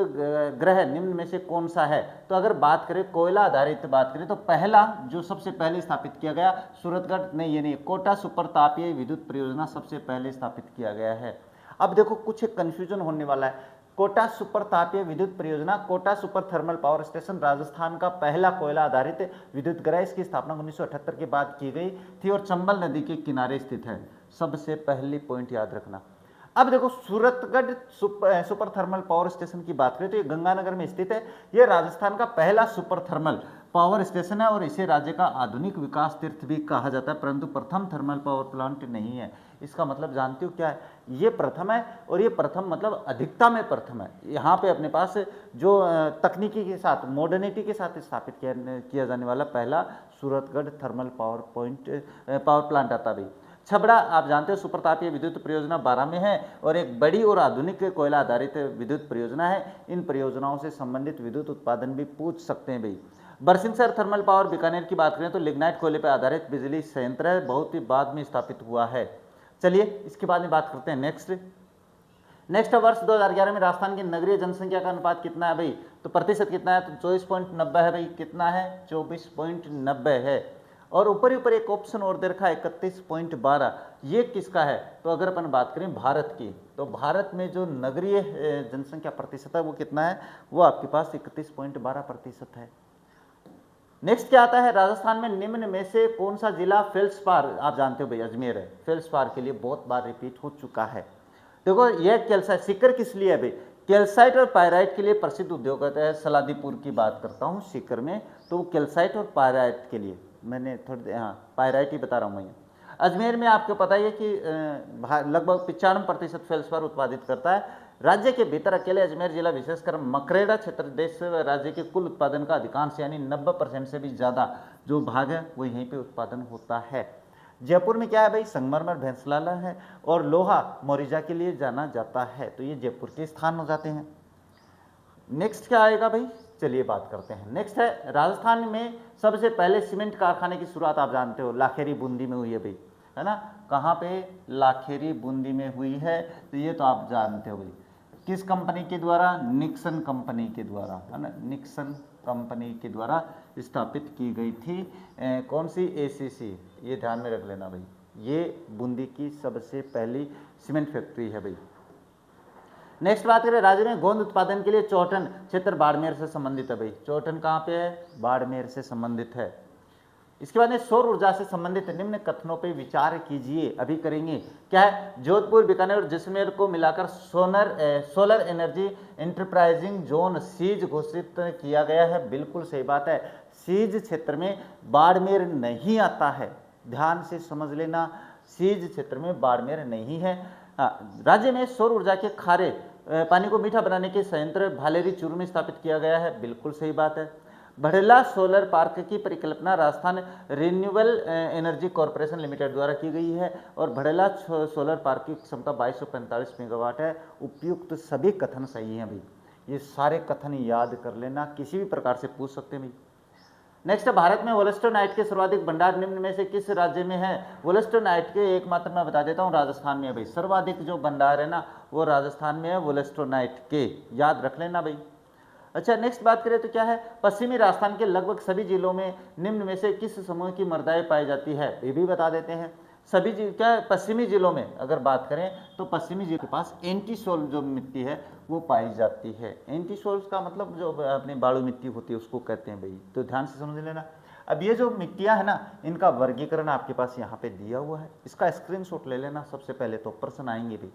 A: ग्रह निम्न में से कौन सा है। तो अगर बात करें कोयला आधारित बात करें तो पहला जो सबसे पहले स्थापित किया गया सूरतगढ़ नहीं, ये नहीं, कोटा सुपर तापीय विद्युत परियोजना सबसे पहले स्थापित किया गया है। अब देखो कुछ कन्फ्यूजन होने वाला है। कोटा सुपर तापीय विद्युत परियोजना, Kota super thermal power station Rajasthan का पहला कोयला आधारित विद्युत ग्रह, इसकी स्थापना 1978 के बाद की गई थी और चंबल नदी के किनारे स्थित है। सबसे पहली पॉइंट याद रखना। अब देखो Suratgarh super thermal power station की बात करें तो ये गंगानगर में स्थित है। ये राजस्थान का पहला सुपर थर्मल पावर स्टेशन है और इसे राज्य का आधुनिक विकास तीर्थ भी कहा जाता है, परंतु प्रथम थर्मल पावर प्लांट नहीं है। इसका मतलब जानते हो क्या है, ये प्रथम है, और ये प्रथम मतलब अधिकता में प्रथम है। यहाँ पे अपने पास जो तकनीकी के साथ, मॉडर्निटी के साथ स्थापित किया जाने वाला पहला सूरतगढ़ थर्मल पावर प्लांट आता भाई। छबड़ा आप जानते हो सुपर तापीय विद्युत परियोजना 12 में है और एक बड़ी और आधुनिक कोयला आधारित विद्युत परियोजना है। इन परियोजनाओं से संबंधित विद्युत उत्पादन भी पूछ सकते हैं भाई। बरसिंगसर थर्मल पावर बीकानेर की बात करें तो लिग्नाइट कोयले पर आधारित बिजली संयंत्र है, बहुत ही बाद में स्थापित हुआ है। चलिए इसके बाद में बात करते हैं नेक्स्ट वर्ष 2011 में राजस्थान की नगरीय जनसंख्या का अनुपात कितना है भाई, तो प्रतिशत कितना है, तो 24.90 है भाई। कितना है, 24.90 है। और ऊपर एक ऑप्शन और दे रखा है 31.12, ये किसका है, तो अगर अपन बात करें भारत की, तो भारत में जो नगरीय जनसंख्या प्रतिशत है वो कितना है, वो आपके पास 31.12% है। नेक्स्ट क्या आता है, राजस्थान में निम्न में से कौन सा जिला फेल्सपार, आप जानते हो भाई अजमेर है, फेल्सपार के लिए बहुत बार रिपीट हो चुका है। देखो यह कैल्साइट सीकर किस लिए है भाई, कैल्साइट और पायराइट के लिए प्रसिद्ध उद्योग है। सलादीपुर की बात करता हूँ सीकर में, तो वो कैल्साइट और पायराइट के लिए, मैंने थोड़ी पायराइट ही बता रहा हूँ मैं। अजमेर में आपको पता ही है कि लगभग 95% फेल्सपार उत्पादित करता है। राज्य के भीतर अकेले अजमेर जिला विशेषकर मकरेड़ा क्षेत्र देश राज्य के कुल उत्पादन का अधिकांश यानी 90% से भी ज़्यादा जो भाग है वो यहीं पे उत्पादन होता है। जयपुर में क्या है भाई, संगमरमर भैंसलाला है और लोहा मोरिजा के लिए जाना जाता है। तो ये जयपुर के स्थान हो जाते हैं। नेक्स्ट क्या आएगा भाई, चलिए बात करते हैं। नेक्स्ट है राजस्थान में सबसे पहले सीमेंट कारखाने की शुरुआत आप जानते हो लाखेरी बूंदी में हुई है भाई, है ना। कहाँ पे, लाखेरी बूंदी में हुई है, तो ये तो आप जानते हो भाई। किस कंपनी के द्वारा, निक्सन कंपनी के द्वारा, है ना, निक्सन कंपनी के द्वारा स्थापित की गई थी। कौन सी, एसीसी, ये ध्यान में रख लेना भाई। ये बूंदी की सबसे पहली सीमेंट फैक्ट्री है भाई। नेक्स्ट बात करें, राज्य में गोंद उत्पादन के लिए चौटन क्षेत्र बाड़मेर से संबंधित है भाई। चौटन कहाँ पे है, बाड़मेर से संबंधित है। इसके बाद में सौर ऊर्जा से संबंधित निम्न कथनों पे विचार कीजिए, अभी करेंगे। क्या है, जोधपुर, बीकानेर और जैसलमेर को मिलाकर सोलर एनर्जी एंटरप्राइजिंग जोन सीज घोषित किया गया है। बिल्कुल सही बात है, सीज क्षेत्र में बाड़मेर नहीं आता है, ध्यान से समझ लेना, सीज क्षेत्र में बाड़मेर नहीं है। राज्य में सौर ऊर्जा के खारे पानी को मीठा बनाने के संयंत्र भालेरी चूरू में स्थापित किया गया है। बिल्कुल सही बात है। भड़ेला सोलर पार्क की परिकल्पना Rajasthan renewable energy corporation limited द्वारा की गई है और भड़ेला सोलर पार्क की क्षमता 2245 मेगावाट है। उपयुक्त सभी कथन सही हैं भाई, ये सारे कथन याद कर लेना, किसी भी प्रकार से पूछ सकते हैं भाई। नेक्स्ट, भारत में वोलेस्टोनाइट के सर्वाधिक भंडार निम्न में से किस राज्य में है? वोलेस्टोनाइट के एकमात्र मैं बता देता हूँ राजस्थान में है भाई, सर्वाधिक जो भंडार है ना वो राजस्थान में है वोलेस्टोनाइट के, याद रख लेना भाई। अच्छा, नेक्स्ट बात करें तो क्या है, पश्चिमी राजस्थान के लगभग सभी जिलों में निम्न में से किस समूह की मृदाएं पाई जाती है? ये भी बता देते हैं। सभी क्या पश्चिमी जिलों में अगर बात करें तो पश्चिमी जिलों के पास एंटीसोल जो मिट्टी है वो पाई जाती है। एंटीसोल्स का मतलब जो अपनी बालू मिट्टी होती है उसको कहते हैं भाई, तो ध्यान से समझ लेना। अब ये जो मिट्टियां है ना इनका वर्गीकरण आपके पास यहाँ पे दिया हुआ है, इसका स्क्रीनशॉट ले लेना सबसे पहले, तो प्रश्न आएंगे भी।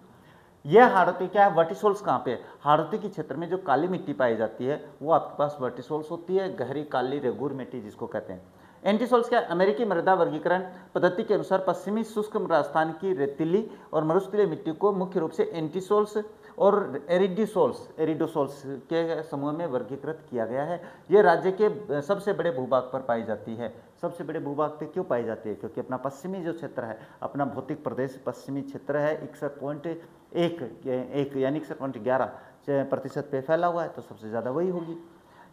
A: यह हाड़ौती क्या है, वर्टिसोल्स कहाँ पे? हाड़ौती के क्षेत्र में जो काली मिट्टी पाई जाती है वो आपके पास वर्टिसोल्स होती है, गहरी काली रेगुर मिट्टी जिसको कहते हैं। एंटीसोल्स क्या? अमेरिकी मृदा वर्गीकरण पद्धति के अनुसार पश्चिमी शुष्क राजस्थान की रेतीली और मरुस्थलीय मिट्टी को मुख्य रूप से एंटीसोल्स और एरिडोसोल्स के समूह में वर्गीकृत किया गया है। ये राज्य के सबसे बड़े भूभाग पर पाई जाती है। सबसे बड़े भूभाग पे क्यों पाई जाती है? क्योंकि अपना पश्चिमी जो क्षेत्र है, अपना भौतिक प्रदेश पश्चिमी क्षेत्र है, 61.1 यानी 61.11% पे फैला हुआ है, तो सबसे ज़्यादा वही होगी।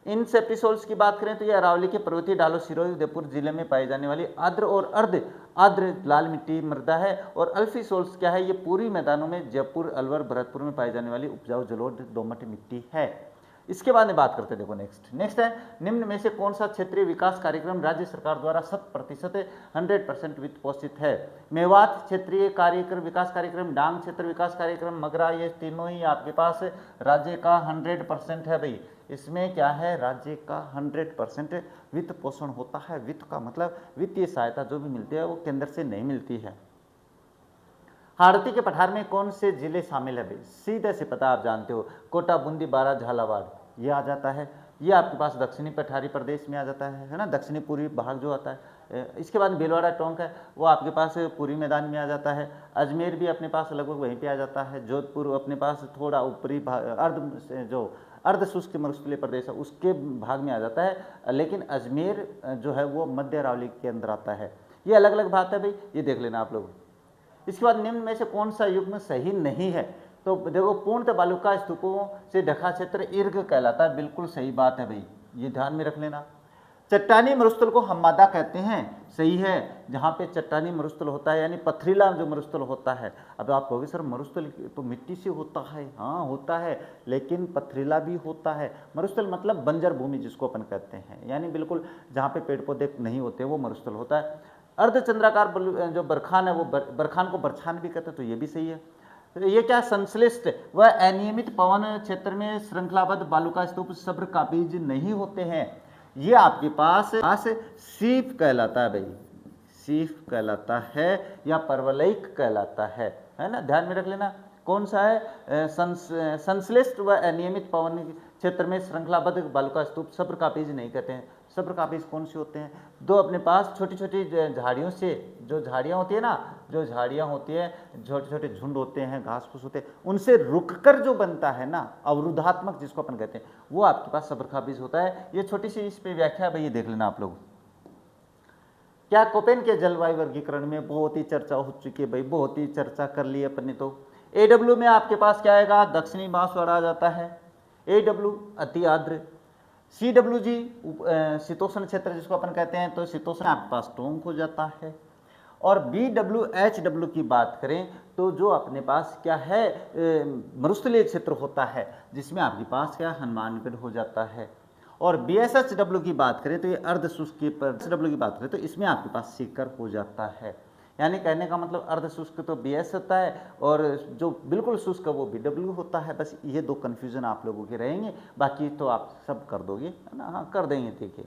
A: इन सेप्टिसोल्स की बात करें तो ये अरावली के पर्वतीय ढालों सिरोही उदयपुर जिले में पाई जाने वाली आर्द्र और अर्ध आर्द्र लाल मिट्टी मृदा है। और अल्फीसोल्स क्या है, ये पूरी मैदानों में जयपुर अलवर भरतपुर में पाई जाने वाली उपजाऊ जलोढ़ दोमट मिट्टी है। इसके बाद में बात करते हैं, देखो नेक्स्ट है, निम्न में से कौन सा क्षेत्रीय विकास कार्यक्रम राज्य सरकार द्वारा 100% वित्त पोषित है? मेवात क्षेत्रीय कार्यक्रम विकास कार्यक्रम, डांग क्षेत्र विकास कार्यक्रम, मगरा, ये तीनों ही आपके पास राज्य का 100% है भाई। इसमें क्या है, राज्य का 100% वित्त पोषण होता है। वित्त का मतलब वित्तीय सहायता जो भी मिलती है वो केंद्र से नहीं मिलती है। हाड़ौती के पठार में कौन से जिले शामिल है भाई? सीधे से पता, आप जानते हो, कोटा, बूंदी, बारां, झालावाड़ ये आ जाता है। ये आपके पास दक्षिणी पठारी प्रदेश में आ जाता है ना, दक्षिणी पूर्वी भाग जो आता है। इसके बाद भीलवाड़ा टोंक है वो आपके पास पूरी मैदान में आ जाता है। अजमेर भी अपने पास लगभग वहीं पे आ जाता है। जोधपुर अपने पास थोड़ा ऊपरी भाग जो अर्ध शुष्क मरुस्थलीय प्रदेश है उसके भाग में आ जाता है, लेकिन अजमेर जो है वो मध्य अरावली के अंदर आता है। ये अलग अलग बात है भाई, ये देख लेना आप लोग। इसके बाद निम्न में से कौन सा युग्म सही नहीं है? तो देखो, पूर्णतः बालुका स्तूपों से ढका क्षेत्र ईर्ग कहलाता है, बिल्कुल सही बात है भाई, ये ध्यान में रख लेना। चट्टानी मरुस्थल को हम्मादा कहते हैं, सही है, जहाँ पे चट्टानी मरुस्थल होता है यानी पथरीला जो मरुस्थल होता है। अब आप कहोगे सर मरुस्थल तो मिट्टी से होता है, हाँ होता है, लेकिन पथरीला भी होता है। मरुस्थल मतलब बंजर भूमि जिसको अपन कहते हैं, यानी बिल्कुल जहाँ पे पेड़ पौधे नहीं होते वो मरुस्थल होता है। अर्धचंद्राकार जो बरखान है वो बरखान को बरछान भी कहते हैं, तो ये भी सही है। तो ये क्या, संश्लिष्ट व अनियमित पवन क्षेत्र में श्रृंखलाबद्ध बालुका स्तूप सब्र का बीज नहीं होते हैं। ये आपके पास सीप कहलाता है भाई, सीप कहलाता है या परवलैक कहलाता है ना, ध्यान में रख लेना। कौन सा है, संश्लिष्ट व अनियमित पवन क्षेत्र में श्रृंखलाबद्ध बालुका स्तूप सब्र का बीज नहीं कहते हैं। सब्र का बीज कौन सी होते हैं? दो अपने पास छोटी छोटी झाड़ियों से, जो झाड़ियाँ होती है ना, जो झाड़ियाँ होती है, छोटे छोटे झुंड होते हैं, घास फूस होते हैं, उनसे रुककर जो बनता है ना, अवरुद्धात्मक जिसको अपन कहते हैं, वो आपके पास सब्र का बीज होता है। ये छोटी सी इस पे व्याख्या भाई, ये देख लेना आप लोग। क्या कोपेन के जलवायु वर्गीकरण में बहुत ही चर्चा हो चुकी है भाई, बहुत ही चर्चा कर ली अपन ने। तो AW में आपके पास क्या आएगा, दक्षिणी बांसवाड़ा आ जाता है। AW अति आर्द्र, CWG शीतोष्ण क्षेत्र जिसको अपन कहते हैं, तो शीतोष्ण आपके पास टोंक हो जाता है। और BWHW की बात करें तो जो अपने पास क्या है, मरुस्थलीय क्षेत्र होता है, जिसमें आपके पास क्या हनुमानगढ़ हो जाता है। और BSHW की बात करें तो ये अर्ध शुष्क की बात करें तो इसमें आपके पास सीकर हो जाता है। यानी कहने का मतलब अर्ध शुष्क तो BS होता है और जो बिल्कुल शुष्क है वो BW होता है। बस ये दो कन्फ्यूजन आप लोगों के रहेंगे, बाकी तो आप सब कर दोगे, है ना, हाँ कर देंगे। देखिए,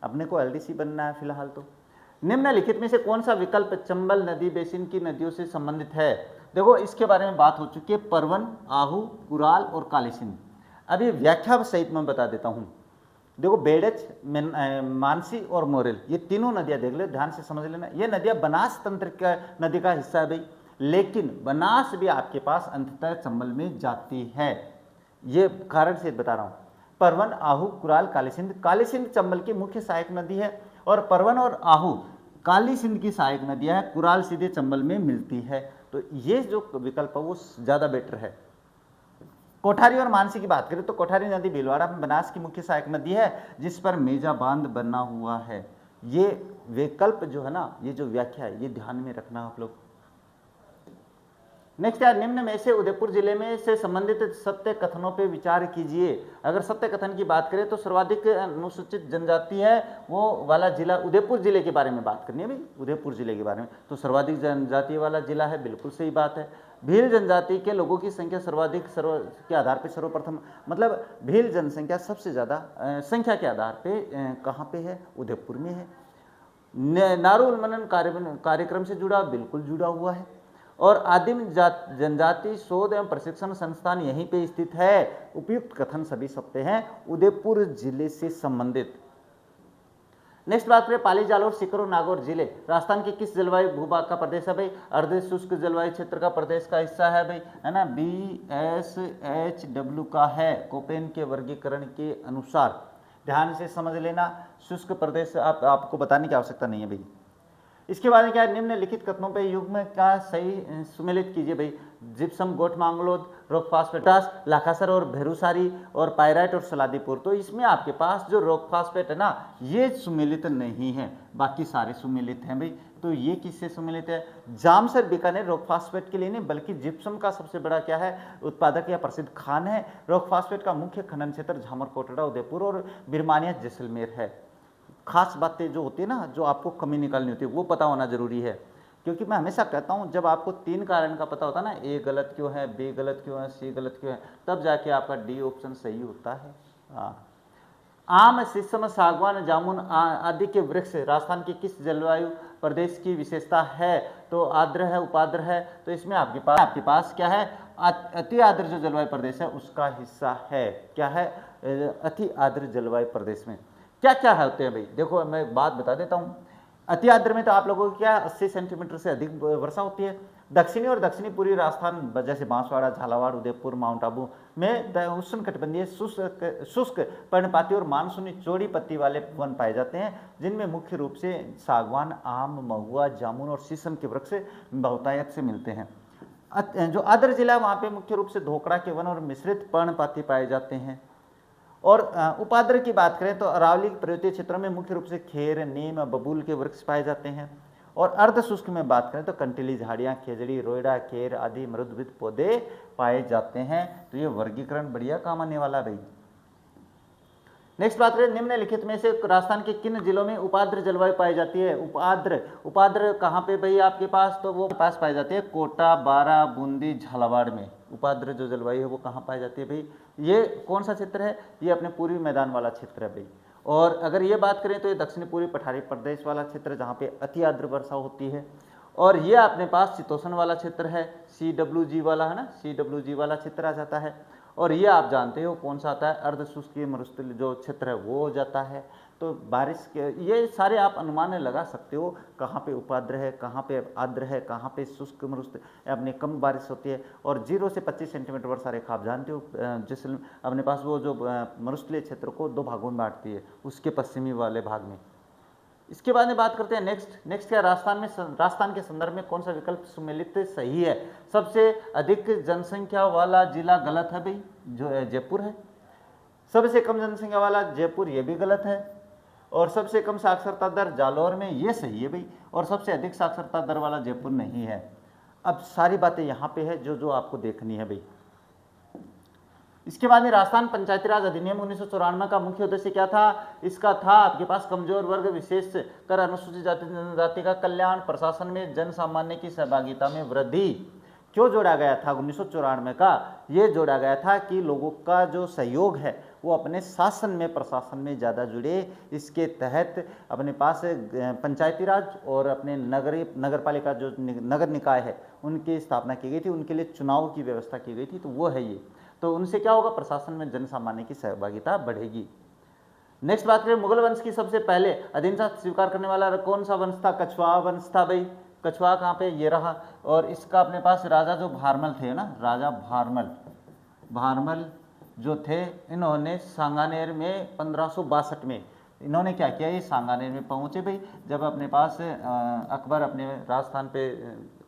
A: अपने को LDC बनना है फिलहाल। तो निम्नलिखित में से कौन सा विकल्प चंबल नदी बेसिन की नदियों से संबंधित है? देखो, इसके बारे में बात हो चुकी है, परवन, आहू, कुराल और काली सिंध। अभी व्याख्या सहित मैं बता देता हूँ। देखो, बेड़च, मानसी और मोरेल, ये तीनों नदियां देख ले, ध्यान से समझ लेना। ये नदियां बनास तंत्र का नदी का हिस्सा है भाई, लेकिन बनास भी आपके पास अंततः चंबल में जाती है। ये कारण से बता रहा हूँ। परवन, आहू, कुराल, काली सिंध। काली सिंध चंबल की मुख्य सहायक नदी है और परवन और आहू काली सिंध की सहायक नदियां हैं, कुराल सीधे चंबल में मिलती है। तो ये जो विकल्प है वो ज़्यादा बेटर है। कोठारी और मानसी की बात करें तो कोठारी नदी भीलवाड़ा में बनास की मुख्य सहायक नदी है जिस पर मेजा बांध बना हुआ है। ये विकल्प जो है ना, ये जो व्याख्या है, ये ध्यान में रखना आप लोग। नेक्स्ट यार, निम्न में से उदयपुर जिले में से संबंधित सत्य कथनों पे विचार कीजिए। अगर सत्य कथन की बात करें तो सर्वाधिक अनुसूचित जनजाति है वो वाला जिला उदयपुर जिले के बारे में बात करनी है भाई, उदयपुर जिले के बारे में। तो सर्वाधिक जनजाति वाला जिला है, बिल्कुल सही बात है। भील जनजाति के लोगों की संख्या सर्वाधिक के आधार पर सर्वप्रथम, मतलब भील जनसंख्या सबसे ज़्यादा संख्या के आधार पे कहाँ पे है? उदयपुर में है। नारू उन्मूलन कार्यक्रम से जुड़ा, बिल्कुल जुड़ा हुआ है। और आदिम जनजाति शोध एवं प्रशिक्षण संस्थान यहीं पे स्थित है। उपयुक्त कथन सभी सत्य हैं उदयपुर जिले से संबंधित। नेक्स्ट बात करें, पाली, जालौर, सीकर और नागौर जिले राजस्थान के किस जलवायु भूभाग का प्रदेश है भाई? अर्ध शुष्क जलवायु क्षेत्र का प्रदेश का हिस्सा है भाई, है ना। BSHW का है कोपेन के वर्गीकरण के अनुसार। ध्यान से समझ लेना, शुष्क प्रदेश आपको बताने की आवश्यकता नहीं है भाई। इसके बाद क्या है, निम्नलिखित कथनों पे युग्म का सही सुमेलित कीजिए भाई। जिप्सम, गोट मांगलोद, रॉक फास्फेट, लाखासर और भेरूसारी और पायराइट और सलादीपुर। तो इसमें आपके पास जो रॉक फास्फेट है ना, ये सुमेलित नहीं है, बाकी सारे सुमेलित हैं भाई। तो ये किससे सुमेलित है? जामसर, बीकानेर रॉक फास्फेट के लिए नहीं, बल्कि जिप्सम का सबसे बड़ा क्या है उत्पादक या प्रसिद्ध खान है। रॉक फास्फेट का मुख्य खनन क्षेत्र झामर, कोटड़ा, उदयपुर और बिरमानिया, जैसलमेर है। खास बातें जो होती है ना, जो आपको कमी निकालनी होती है, वो पता होना जरूरी है। क्योंकि मैं हमेशा कहता हूँ, जब आपको 3 कारण का पता होता है ना, ए गलत क्यों है, बी गलत क्यों है, सी गलत क्यों है, तब जाके आपका डी ऑप्शन सही होता है। आम, शीशम, सागवान, जामुन आदि के वृक्ष राजस्थान के किस जलवायु प्रदेश की विशेषता है? तो आर्द्र है, उपाद्र है। तो इसमें आपके पास क्या है? अति आर्द्र जो जलवायु प्रदेश है उसका हिस्सा है। क्या है? अति आर्द्र जलवायु प्रदेश में क्या क्या होते हैं भाई? देखो मैं एक बात बता देता हूँ। अति आर्द्र में तो आप लोगों को क्या 80 सेंटीमीटर से अधिक वर्षा होती है। दक्षिणी और दक्षिणी पूर्वी राजस्थान जैसे बांसवाड़ा, झालावाड़, उदयपुर, माउंट आबू में उष्णकटिबंधीय शुष्क पर्णपाती और मानसूनी चौड़ी पत्ती वाले वन पाए जाते हैं, जिनमें मुख्य रूप से सागवान, आम, महुआ, जामुन और शीशम के वृक्ष बहुतायत से मिलते हैं। जो आर्द्र जिला वहाँ पे मुख्य रूप से धोकड़ा के वन और मिश्रित पर्णपाती पाए जाते हैं। और उपाद्र की बात करें तो अरावली पर्वतीय क्षेत्रों में मुख्य रूप से खेर, नीम, बबूल के वृक्ष पाए जाते हैं। और अर्ध शुष्क में बात करें तो कंटीली झाड़ियाँ, खेजड़ी, रोयड़ा, केर आदि मृदुविद पौधे पाए जाते हैं। तो ये वर्गीकरण बढ़िया काम आने वाला भाई। नेक्स्ट बात करें, निम्नलिखित में से राजस्थान के किन जिलों में उपाद्र जलवायु पाई जाती है? उपाद्र कहाँ पे भाई आपके पास? तो वो पास पाई जाती है कोटा, बारा, बूंदी, झालावाड़ में। उपाद्र जो जलवायु है वो कहाँ पाई जाती है भाई? ये कौन सा क्षेत्र है? ये अपने पूर्वी मैदान वाला क्षेत्र है भाई। और अगर ये बात करें तो ये दक्षिणी पूर्वी पठारी प्रदेश वाला क्षेत्र जहाँ पे अति आर्द्र वर्षा होती है। और ये अपने पास शीतोष्ण वाला क्षेत्र है, CWG वाला है ना, CWG वाला क्षेत्र आ जाता है। और ये आप जानते हो कौन सा आता है? अर्ध शुष्क मरुस्थल जो क्षेत्र है वो हो जाता है। तो बारिश के ये सारे आप अनुमान लगा सकते हो, कहाँ पे उपाद्र है, कहाँ पे आर्द्र है, कहाँ पे शुष्क मरुस्थल अपने कम बारिश होती है। और 0 से 25 सेंटीमीटर वर्षा रेखा आप जानते हो, जिस अपने पास वो जो मरुस्थलीय क्षेत्र को 2 भागों में बांटती है, उसके पश्चिमी वाले भाग में। इसके बाद में बात करते हैं नेक्स्ट क्या, राजस्थान के संदर्भ में कौन सा विकल्प सुमेलित सही है? सबसे अधिक जनसंख्या वाला जिला गलत है भाई, जो जयपुर है। सबसे कम जनसंख्या वाला जयपुर, ये भी गलत है। और सबसे कम साक्षरता दर जालौर में, ये सही है भाई। और सबसे अधिक साक्षरता दर वाला जयपुर नहीं है। अब सारी बातें यहाँ पे है जो आपको देखनी है भाई। इसके बाद में राजस्थान पंचायती राज अधिनियम 1994 का मुख्य उद्देश्य क्या था? इसका था आपके पास कमजोर वर्ग विशेष कर अनुसूचित जाति जनजाति का कल्याण, प्रशासन में जन सामान्य की सहभागिता में वृद्धि। क्यों जोड़ा गया था 1994 का? ये जोड़ा गया था कि लोगों का जो सहयोग है वो अपने शासन में, प्रशासन में ज़्यादा जुड़े। इसके तहत अपने पास पंचायती राज और अपने नगर पालिका जो नगर निकाय है उनकी स्थापना की गई थी, उनके लिए चुनाव की व्यवस्था की गई थी। तो वो है ये। तो उनसे क्या होगा? प्रशासन में जन सामान्य की सहभागिता बढ़ेगी। नेक्स्ट बात करें, मुगल वंश की सबसे पहले अधीनता स्वीकार करने वाला कौन सा वंश था? कछवाहा वंश था भाई। कछवाहा कहाँ पे? ये रहा। और इसका अपने पास राजा जो भारमल थे ना, राजा भारमल जो थे, इन्होंने सांगानेर में 1562 में इन्होंने क्या किया, ये सांगानेर में पहुंचे भाई। जब अपने पास अकबर अपने राजस्थान पे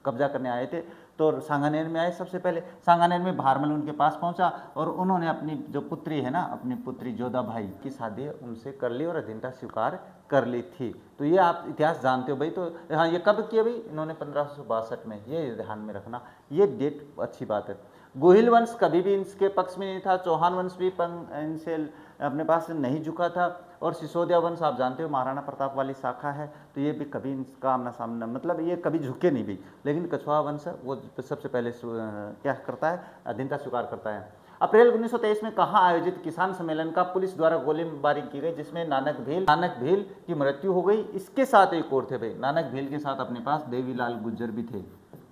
A: कब्जा करने आए थे तो सांगानेर में आए। सबसे पहले सांगानेर में भारमल उनके पास पहुंचा और उन्होंने अपनी जो पुत्री है ना, अपनी पुत्री जोधा भाई की शादी उनसे कर ली और अधीनता स्वीकार कर ली थी। तो ये आप इतिहास जानते हो भाई। तो हाँ, ये कब किया भाई, इन्होंने 1562 में, ये ध्यान में रखना, ये डेट अच्छी बात है। गोहिल वंश कभी भी इनके पक्ष में नहीं था, चौहान वंश भी इनसे अपने पास नहीं झुका था, और सिसोदिया वंश आप जानते हो महाराणा प्रताप वाली शाखा है, तो ये भी कभी इनका आमना सामना, मतलब ये कभी झुके नहीं भी। लेकिन कछवाहा वंश वो सबसे पहले क्या करता है, अधीनता स्वीकार करता है। अप्रैल 1923 में कहाँ आयोजित किसान सम्मेलन का पुलिस द्वारा गोलीबारी की गई, जिसमें नानक भील की मृत्यु हो गई। इसके साथ एक और थे भाई, नानक भील के साथ अपने पास देवीलाल गुज्जर भी थे।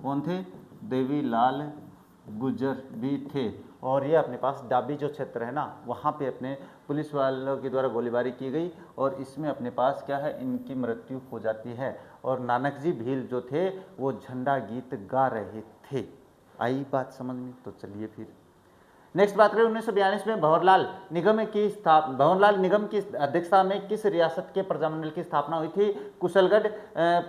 A: कौन थे, देवीलाल गुज्जर भी थे। और ये अपने पास डाबी जो क्षेत्र है ना, वहाँ पे अपने पुलिस वालों के द्वारा गोलीबारी की गई और इसमें अपने पास क्या है, इनकी मृत्यु हो जाती है। और नानक जी भील जो थे वो झंडा गीत गा रहे थे। आई बात समझ में? तो चलिए फिर नेक्स्ट बात करें। 1942 में भंवरलाल निगम की अध्यक्षता में किस रियासत के प्रजामंडल की स्थापना हुई थी? कुशलगढ़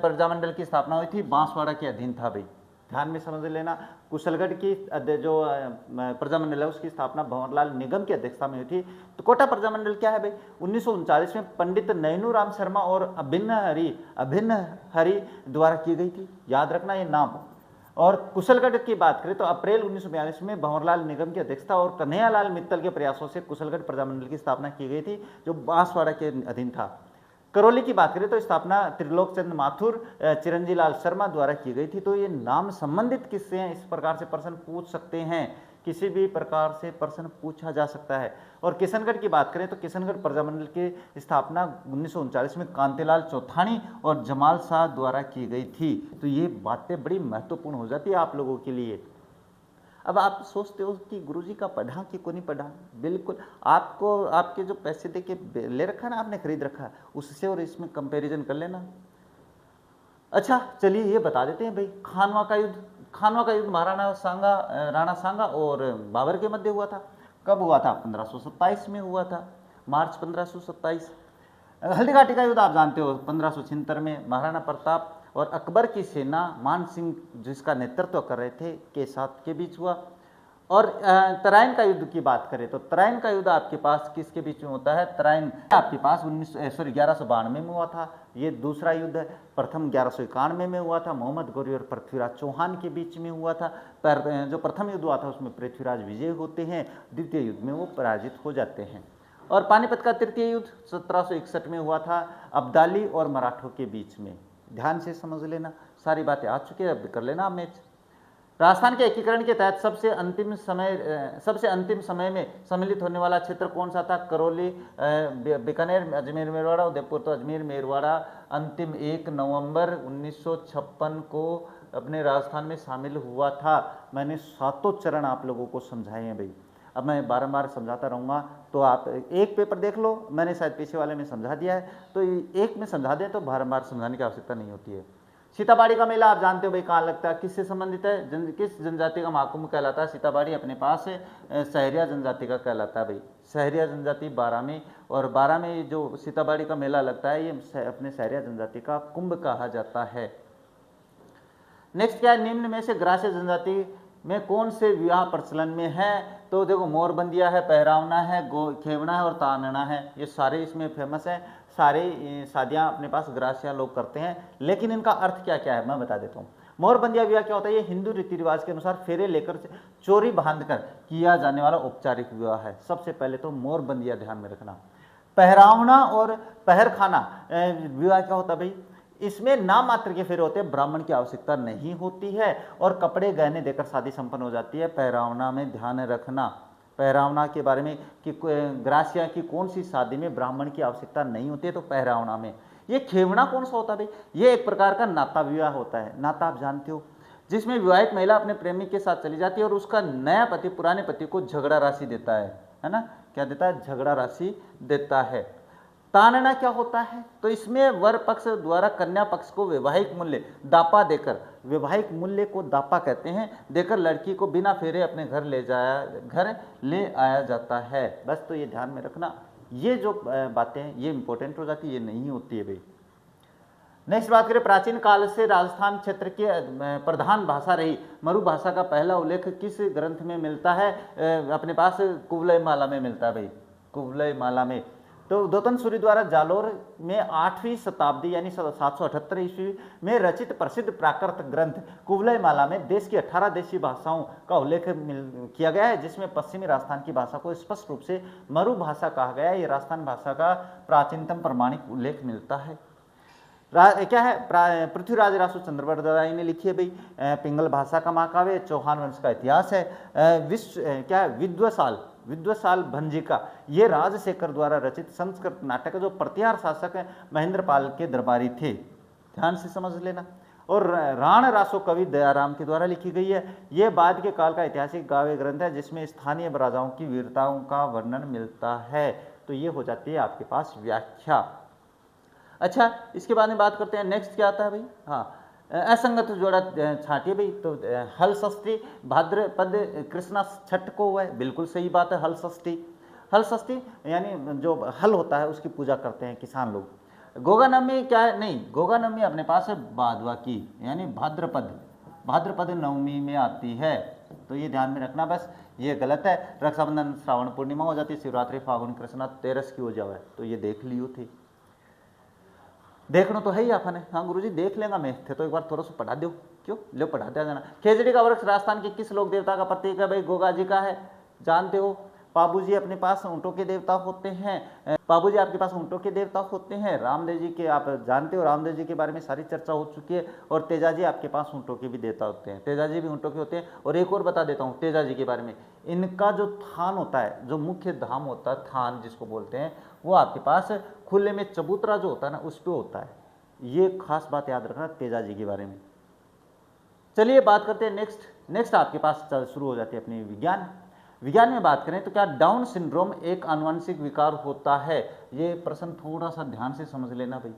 A: प्रजामंडल की स्थापना हुई थी, बांसवाड़ा के अधीन था भाई, ध्यान में समझ लेना। कुशलगढ़ की जो प्रजामंडल है उसकी स्थापना भंवरलाल निगम की अध्यक्षता में हुई थी। तो कोटा प्रजामंडल क्या है भाई? 1939 में पंडित नैनू राम शर्मा और अभिन्न हरि द्वारा की गई थी, याद रखना ये नाम। और कुशलगढ़ की बात करें तो अप्रैल 1942 में भंवरलाल निगम की अध्यक्षता और कन्हैयालाल मित्तल के प्रयासों से कुशलगढ़ प्रजामंडल की स्थापना की गई थी, जो बांसवाड़ा के अधीन था। करौली की बात करें तो स्थापना त्रिलोक चंद माथुर, चिरंजी लाल शर्मा द्वारा की गई थी। तो ये नाम संबंधित किससे हैं, इस प्रकार से प्रश्न पूछ सकते हैं, किसी भी प्रकार से प्रश्न पूछा जा सकता है। और किशनगढ़ की बात करें तो किशनगढ़ प्रजामंडल की स्थापना 1939 में कांतिलाल चौथानी और जमाल शाह द्वारा की गई थी। तो ये बातें बड़ी महत्वपूर्ण हो जाती है आप लोगों के लिए। अब आप सोचते हो कि गुरुजी का पढ़ा कि को नहीं पढ़ा, बिल्कुल आपको आपके जो पैसे दे के ले रखा ना, आपने खरीद रखा, उससे और इसमें कंपैरिजन कर लेना। अच्छा चलिए ये बता देते हैं भाई, खानवा का युद्ध राणा सांगा और बाबर के मध्य हुआ था। कब हुआ था? 1527 में हुआ था, मार्च 1527। हल्दीघाटी का युद्ध आप जानते हो 1576 में महाराणा प्रताप और अकबर की सेना मान सिंह जिसका नेतृत्व कर रहे थे के साथ के बीच हुआ। और तराइन का युद्ध की बात करें तो तराइन का युद्ध आपके पास किसके बीच में होता है? तराइन आपके पास 1192 में हुआ था, ये दूसरा युद्ध है। प्रथम 1191 में हुआ था, मोहम्मद गौरी और पृथ्वीराज चौहान के बीच में हुआ था। पर जो प्रथम युद्ध हुआ था उसमें पृथ्वीराज विजय होते हैं, द्वितीय युद्ध में वो पराजित हो जाते हैं। और पानीपत का तृतीय युद्ध 1761 में हुआ था, अब्दाली और मराठों के बीच में। ध्यान से समझ लेना, सारी बातें आ चुकी है, अब कर लेना मैच। राजस्थान के एकीकरण के तहत सबसे अंतिम समय में सम्मिलित होने वाला क्षेत्र कौन सा था? करौली, बीकानेर, अजमेर मेरवाड़ा, उदयपुर। तो अजमेर मेरवाड़ा अंतिम 1 नवंबर 1956 को अपने राजस्थान में शामिल हुआ था। मैंने 7 चरण आप लोगों को समझाए हैं भाई, अब मैं बारंबार समझाता रहूँगा। तो आप एक पेपर देख लो, मैंने शायद पीछे वाले में समझा दिया है, तो एक में समझा दें तो बारंबार समझाने की आवश्यकता नहीं होती है। सीताबाड़ी का मेला आप जानते हो भाई कहाँ लगता है, किससे संबंधित है? किस जनजाति का महाकुंभ कहलाता है? सीताबाड़ी अपने पास सहरिया जनजाति का कहलाता है भाई, सहरिया जनजाति 12 में। और 12 में जो सीताबाड़ी का मेला लगता है ये अपने सहरिया जनजाति का कुंभ कहा जाता है। नेक्स्ट क्या है? निम्न में से ग्रास्य जनजाति में कौन से विवाह प्रचलन में है? तो देखो मोरबंदिया है, पहरावना है, खेवना है और तानना है, ये सारे इसमें फेमस है। सारे शादियाँ अपने पास ग्रासिया लोग करते हैं, लेकिन इनका अर्थ क्या क्या है मैं बता देता हूँ। मोरबंदिया विवाह क्या होता है? ये हिंदू रीति रिवाज के अनुसार फेरे लेकर चोरी बांधकर किया जाने वाला औपचारिक विवाह है। सबसे पहले तो मोरबंदिया ध्यान में रखना। पहरावना और पहरखाना विवाह क्या होता है भाई? इसमें नाम मात्र के फेरे होते हैं, ब्राह्मण की आवश्यकता नहीं होती है और कपड़े गहने देकर शादी संपन्न हो जाती है। पहरावना में ध्यान रखना, पहरावना के बारे में कि ग्रासिया की कौन सी शादी में ब्राह्मण की आवश्यकता नहीं होती है, तो पहरावना में। ये खेवना कौन सा होता है भाई? ये एक प्रकार का नाता विवाह होता है। नाता आप जानते हो, जिसमें विवाहित महिला अपने प्रेमी के साथ चली जाती है और उसका नया पति पुराने पति को झगड़ा राशि देता है ना? क्या देता है? झगड़ा राशि देता है। तानना क्या होता है? तो इसमें वर पक्ष द्वारा कन्या पक्ष को वैवाहिक मूल्य दापा देकर, वैवाहिक मूल्य को दापा कहते हैं, देकर लड़की को बिना फेरे अपने घर ले आया जाता है। बस तो ये ध्यान में रखना, ये जो बातें हैं ये इंपॉर्टेंट हो जाती है, ये नहीं होती है भाई। नेक्स्ट बात करें, प्राचीन काल से राजस्थान क्षेत्र की प्रधान भाषा रही मरु भाषा का पहला उल्लेख किस ग्रंथ में मिलता है? अपने पास कुवलय माला में मिलता है भाई, कुवलय माला में। तो दोतन सूरी द्वारा जालोर में 8वीं शताब्दी यानी 778 ईस्वी में रचित प्रसिद्ध प्राकृत ग्रंथ कुवलय माला में देश की 18 देशी भाषाओं का उल्लेख किया गया है, जिसमें पश्चिमी राजस्थान की भाषा को स्पष्ट रूप से मरु भाषा कहा गया है। ये राजस्थान भाषा का प्राचीनतम प्रमाणिक उल्लेख मिलता है। क्या है? पृथ्वीराज रासो चंद्रबरदाई ने लिखी है भाई। पिंगल भाषा का महाकाव्य, चौहान वंश का इतिहास है। विश्व क्या है? विद्वसाल भंजिका, ये राजशेखर द्वारा रचित संस्कृत नाटक है, जो प्रतिहार शासक महेंद्रपाल के दरबारी थे, ध्यान से समझ लेना। और राण रासो कवि दयाराम के द्वारा लिखी गई है। ये बाद के काल का ऐतिहासिक काव्य ग्रंथ है, जिसमें स्थानीय राजाओं की वीरताओं का वर्णन मिलता है। तो ये हो जाती है आपके पास व्याख्या। अच्छा, इसके बारे में बात करते हैं। नेक्स्ट क्या आता है भाई? हाँ, असंगत जोड़ा छाटिए भाई। तो हल षष्ठी भाद्रपद कृष्णा छठ को हुआ है, बिल्कुल सही बात है। हल षष्ठी यानी जो हल होता है उसकी पूजा करते हैं किसान लोग। गोगा नवमी क्या है? नहीं, गोगा नवमी अपने पास है भादवा की, यानी भाद्रपद नवमी में आती है। तो ये ध्यान में रखना, बस ये गलत है। रक्षाबंधन श्रावण पूर्णिमा हो जाती है, शिवरात्रि फागुन कृष्णा तेरस की हो जाए, तो ये देख लियो थी। देखना तो है ही आपने। हाँ गुरुजी देख लेगा, मैं थे तो एक बार थोड़ा सा पढ़ा दो। क्यों लो, पढ़ा दिया जाना। खेजड़ी का वृक्ष राजस्थान के किस लोक देवता का प्रतीक है भाई? गोगा जी का है, जानते हो। पाबू जी अपने पास ऊँटों के देवता होते हैं। पाबू जी आपके पास ऊँटों के देवता होते हैं। रामदेव जी के आप जानते हो, रामदेव जी के बारे में सारी चर्चा हो चुकी है। और तेजा जी आपके पास ऊँटों के भी देवता होते हैं, तेजा जी भी ऊँटों के होते हैं। और एक और बता देता हूँ तेजा जी के बारे में, इनका जो थान होता है, जो मुख्य धाम होता है, थान जिसको बोलते हैं, वो आपके पास खुले में चबूतरा जो होता है ना, उस पर होता है। ये खास बात याद रखना तेजा जी के बारे में। चलिए बात करते हैं नेक्स्ट आपके पास शुरू हो जाती है अपनी विज्ञान में बात करें तो क्या डाउन सिंड्रोम एक आनुवंशिक विकार होता है? ये प्रश्न थोड़ा सा ध्यान से समझ लेना भाई।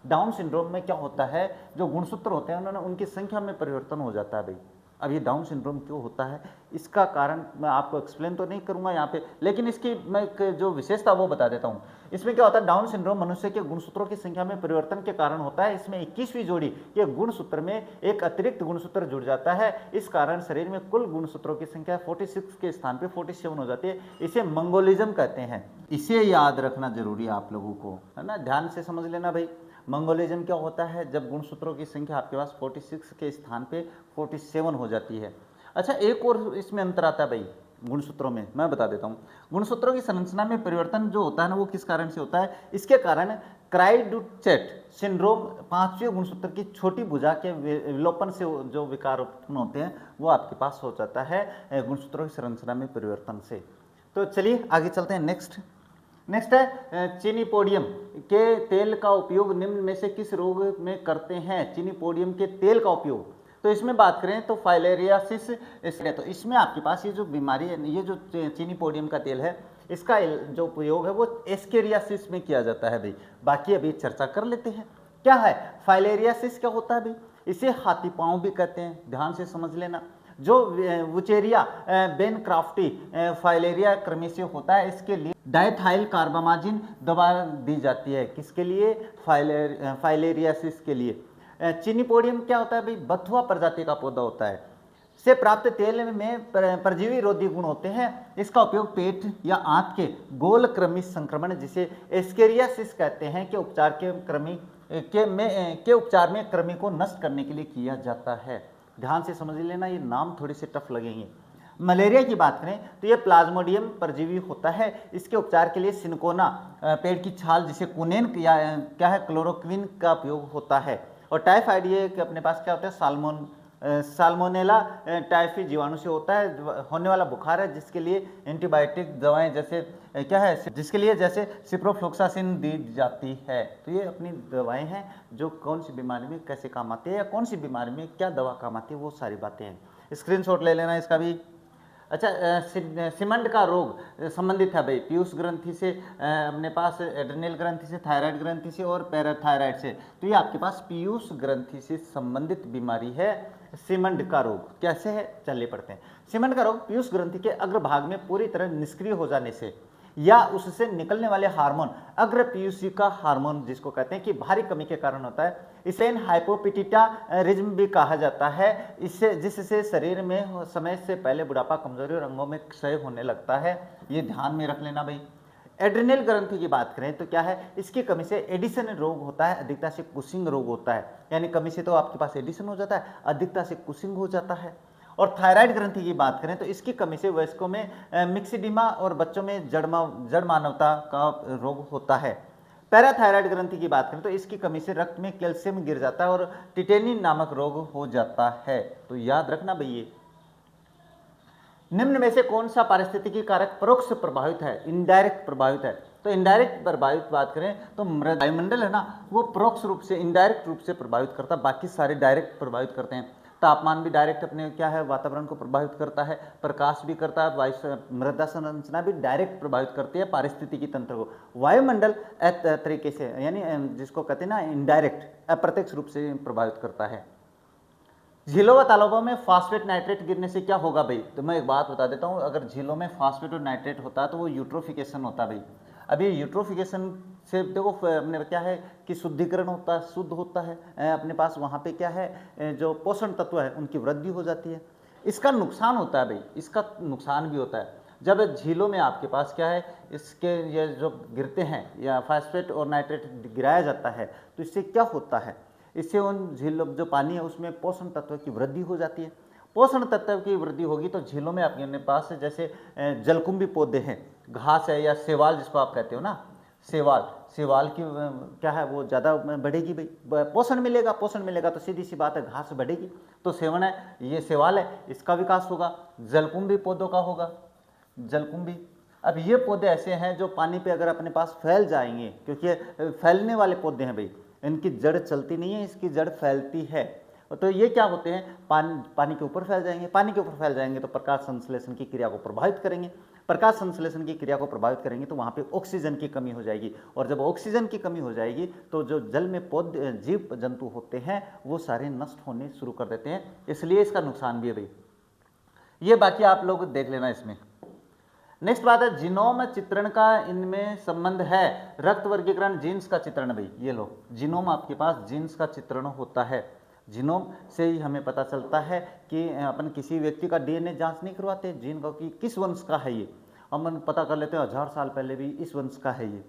A: डाउन सिंड्रोम में क्या होता है, जो गुणसूत्र होते हैं उन्होंने उनकी संख्या में परिवर्तन हो जाता है भाई। अब ये डाउन सिंड्रोम क्यों होता है, इसका कारण मैं आपको एक्सप्लेन तो नहीं करूंगा यहाँ पे, लेकिन इसकी मैं जो विशेषता वो बता देता हूँ। इसमें क्या होता है, डाउन सिंड्रोम मनुष्य के गुणसूत्रों की संख्या में परिवर्तन के कारण होता है। इसमें 21वीं जोड़ी के गुणसूत्र में एक अतिरिक्त गुणसूत्र जुड़ जाता है। इस कारण शरीर में कुल गुणसूत्रों की संख्या 46 के स्थान पे 47 हो जाती है। इसे मंगोलिज्म कहते हैं। इसे याद रखना जरूरी है आप लोगों को, है ना, ध्यान से समझ लेना भाई। मंगोलिज्म क्या होता है, जब गुणसूत्रों की संख्या आपके पास 46 के स्थान पे 47 हो जाती है। अच्छा, एक और इसमें अंतर आता है भाई गुणसूत्रों में, मैं बता देता हूँ। गुणसूत्रों की संरचना में परिवर्तन जो होता है ना, वो किस कारण से होता है? इसके कारण क्राइडुचेट सिंड्रोम 5वें गुणसूत्र की छोटी भुजा के विलोपन से जो विकार उत्पन्न होते हैं वो आपके पास हो जाता है गुणसूत्रों की संरचना में परिवर्तन से। तो चलिए आगे चलते हैं। नेक्स्ट है चिनिपोडियम के तेल का उपयोग निम्न में से किस रोग में करते हैं? चिनिपोडियम के तेल का उपयोग, तो इसमें बात करें तो फाइलेरियासिस, तो इसमें आपके पास ये जो बीमारी है, ये जो चिनिपोडियम का तेल है, इसका जो उपयोग है वो एस्केरियासिस में किया जाता है भाई। बाकी अभी चर्चा कर लेते हैं। क्या है फाइलेरियासिस, क्या होता है भाई? इसे हाथी पाँव भी कहते हैं, ध्यान से समझ लेना। जो वुचेरिया बेनक्राफ्टी फाइलेरिया क्रमी से होता है, इसके लिए डायथाइल कार्बामाजिन दवा दी जाती है। किसके लिए? फाइलेरियासिस के लिए। चिनिपोडियम क्या होता है भाई? बथुआ प्रजाति का पौधा होता है। से प्राप्त तेल में परजीवी रोधी गुण होते हैं। इसका उपयोग पेट या आंत के गोल क्रमी संक्रमण, जिसे एस्केरियासिस कहते हैं, के उपचार में कृमि को नष्ट करने के लिए किया जाता है। ध्यान से समझ लेना, ये नाम थोड़े से टफ लगेंगे। मलेरिया की बात करें तो ये प्लाज्मोडियम परजीवी होता है। इसके उपचार के लिए सिनकोना पेड़ की छाल, जिसे कुनेन या क्या है क्लोरोक्विन का उपयोग होता है। और टाइफाइड ये कि अपने पास क्या होता है, साल्मोनेला टाइफी जीवाणु से होता है, होने वाला बुखार है, जिसके लिए एंटीबायोटिक दवाएं जैसे क्या है, जिसके लिए जैसे सिप्रोफ्लोक्सासिन दी जाती है। तो ये अपनी दवाएं हैं जो कौन सी बीमारी में कैसे काम आती है या कौन सी बीमारी में क्या दवा काम आती है, वो सारी बातें हैं। स्क्रीनशॉट ले लेना इसका भी। अच्छा, सीमेंट का रोग संबंधित है भाई पीयूष ग्रंथि से, अपने पास एड्रिनल ग्रंथि से, थायराइड ग्रंथि से और पैराथायराइड से। तो ये आपके पास पीयूष ग्रंथि से संबंधित बीमारी है सीमेंट का रोग। कैसे है, चलिए पढ़ते हैं। सीमेंट का रोग पीयूष ग्रंथि के अग्रभाग में पूरी तरह निष्क्रिय हो जाने से या उससे निकलने वाले हार्मोन अग्र पीयूषी का हार्मोन जिसको कहते हैं कि भारी कमी के कारण होता है। इसे हाइपोपिटिटारिज्म भी कहा जाता है। इससे जिससे शरीर में समय से पहले बुढ़ापा, कमजोरी और अंगों में क्षय होने लगता है। ये ध्यान में रख लेना भाई। एड्रिनल ग्रंथि की बात करें तो क्या है, इसकी कमी से एडिशन रोग होता है, अधिकता से कुशिंग रोग होता है। यानी कमी से तो आपके पास एडिशन हो जाता है, अधिकता से कुशिंग हो जाता है। और थायराइड ग्रंथि की बात करें तो इसकी कमी से वयस्कों में मिक्सिडिमा और बच्चों में जड़ मानवता का रोग होता है। पैराथायराइड ग्रंथि की बात करें तो इसकी कमी से रक्त में कैल्शियम गिर जाता है और टिटेनिन नामक रोग हो जाता है। तो याद रखना भैया, निम्न में से कौन सा पारिस्थितिकी कारक परोक्ष प्रभावित है, इनडायरेक्ट प्रभावित है? तो इनडायरेक्ट प्रभावित बात करें तो वायुमंडल है ना, वो परोक्ष रूप से, इनडायरेक्ट रूप से प्रभावित करता है, बाकी सारे डायरेक्ट प्रभावित करते हैं। तापमान भी डायरेक्ट अपने क्या है, वातावरण को प्रभावित करता है, प्रकाश भी करता है, वायु मृदा संरचना भी डायरेक्ट प्रभावित करती है पारिस्थितिकी तंत्र को। वायुमंडल तरीके से, यानी जिसको कहते हैं ना इनडायरेक्ट, अप्रत्यक्ष रूप से प्रभावित करता है। झीलों व तालाबों में फास्फेट नाइट्रेट गिरने से क्या होगा भाई? तो मैं एक बात बता देता हूँ, अगर झीलों में फास्फेट और नाइट्रेट होता है तो वो यूट्रोफिकेशन होता है भाई। अभी यूट्रोफिकेशन से देखो अपने क्या है कि शुद्धिकरण होता है, शुद्ध होता है, अपने पास वहाँ पे क्या है, जो पोषण तत्व है उनकी वृद्धि हो जाती है। इसका नुकसान होता है भाई, इसका नुकसान भी होता है जब झीलों में आपके पास क्या है, इसके ये जो गिरते हैं या फास्फेट और नाइट्रेट गिराया जाता है तो इससे क्या होता है, इससे उन झीलों जो पानी है उसमें पोषण तत्व की वृद्धि हो जाती है। पोषण तत्व की वृद्धि होगी तो झीलों में आपके पास जैसे जलकुंभी पौधे हैं, घास है या शैवाल जिसको आप कहते हो ना, शैवाल की क्या है वो ज़्यादा बढ़ेगी भाई, पोषण मिलेगा तो सीधी सी बात है घास बढ़ेगी। तो सेवन है, ये शैवाल है, इसका विकास होगा। जलकुंभी पौधों का होगा, जलकुंभी। अब ये पौधे ऐसे हैं जो पानी पे अगर अपने पास फैल जाएंगे, क्योंकि ये फैलने वाले पौधे हैं भाई, इनकी जड़ चलती नहीं है, इसकी जड़ फैलती है। तो ये क्या होते हैं, पानी के ऊपर फैल जाएंगे। पानी के ऊपर फैल जाएंगे तो प्रकाश संश्लेषण की क्रिया को प्रभावित करेंगे। प्रकाश संश्लेषण की क्रिया को प्रभावित करेंगे तो वहाँ पे ऑक्सीजन की कमी हो जाएगी, और जब ऑक्सीजन की कमी हो जाएगी तो जो जल में पौधे जीव जंतु होते हैं वो सारे नष्ट होने शुरू कर देते हैं, इसलिए इसका नुकसान भी है भाई। ये बाकी आप लोग देख लेना इसमें। नेक्स्ट बात है जीनोम चित्रण का इनमें संबंध है। रक्त वर्गीकरण, जीन्स का चित्रण भाई, ये लो जीनोम आपके पास जीन्स का चित्रण होता है। जीनोम से ही हमें पता चलता है कि अपन किसी व्यक्ति का डीएनए जांच नहीं करवाते जीन का कि किस वंश का है ये, हम पता कर लेते हैं 1000 साल पहले भी इस वंश का है ये।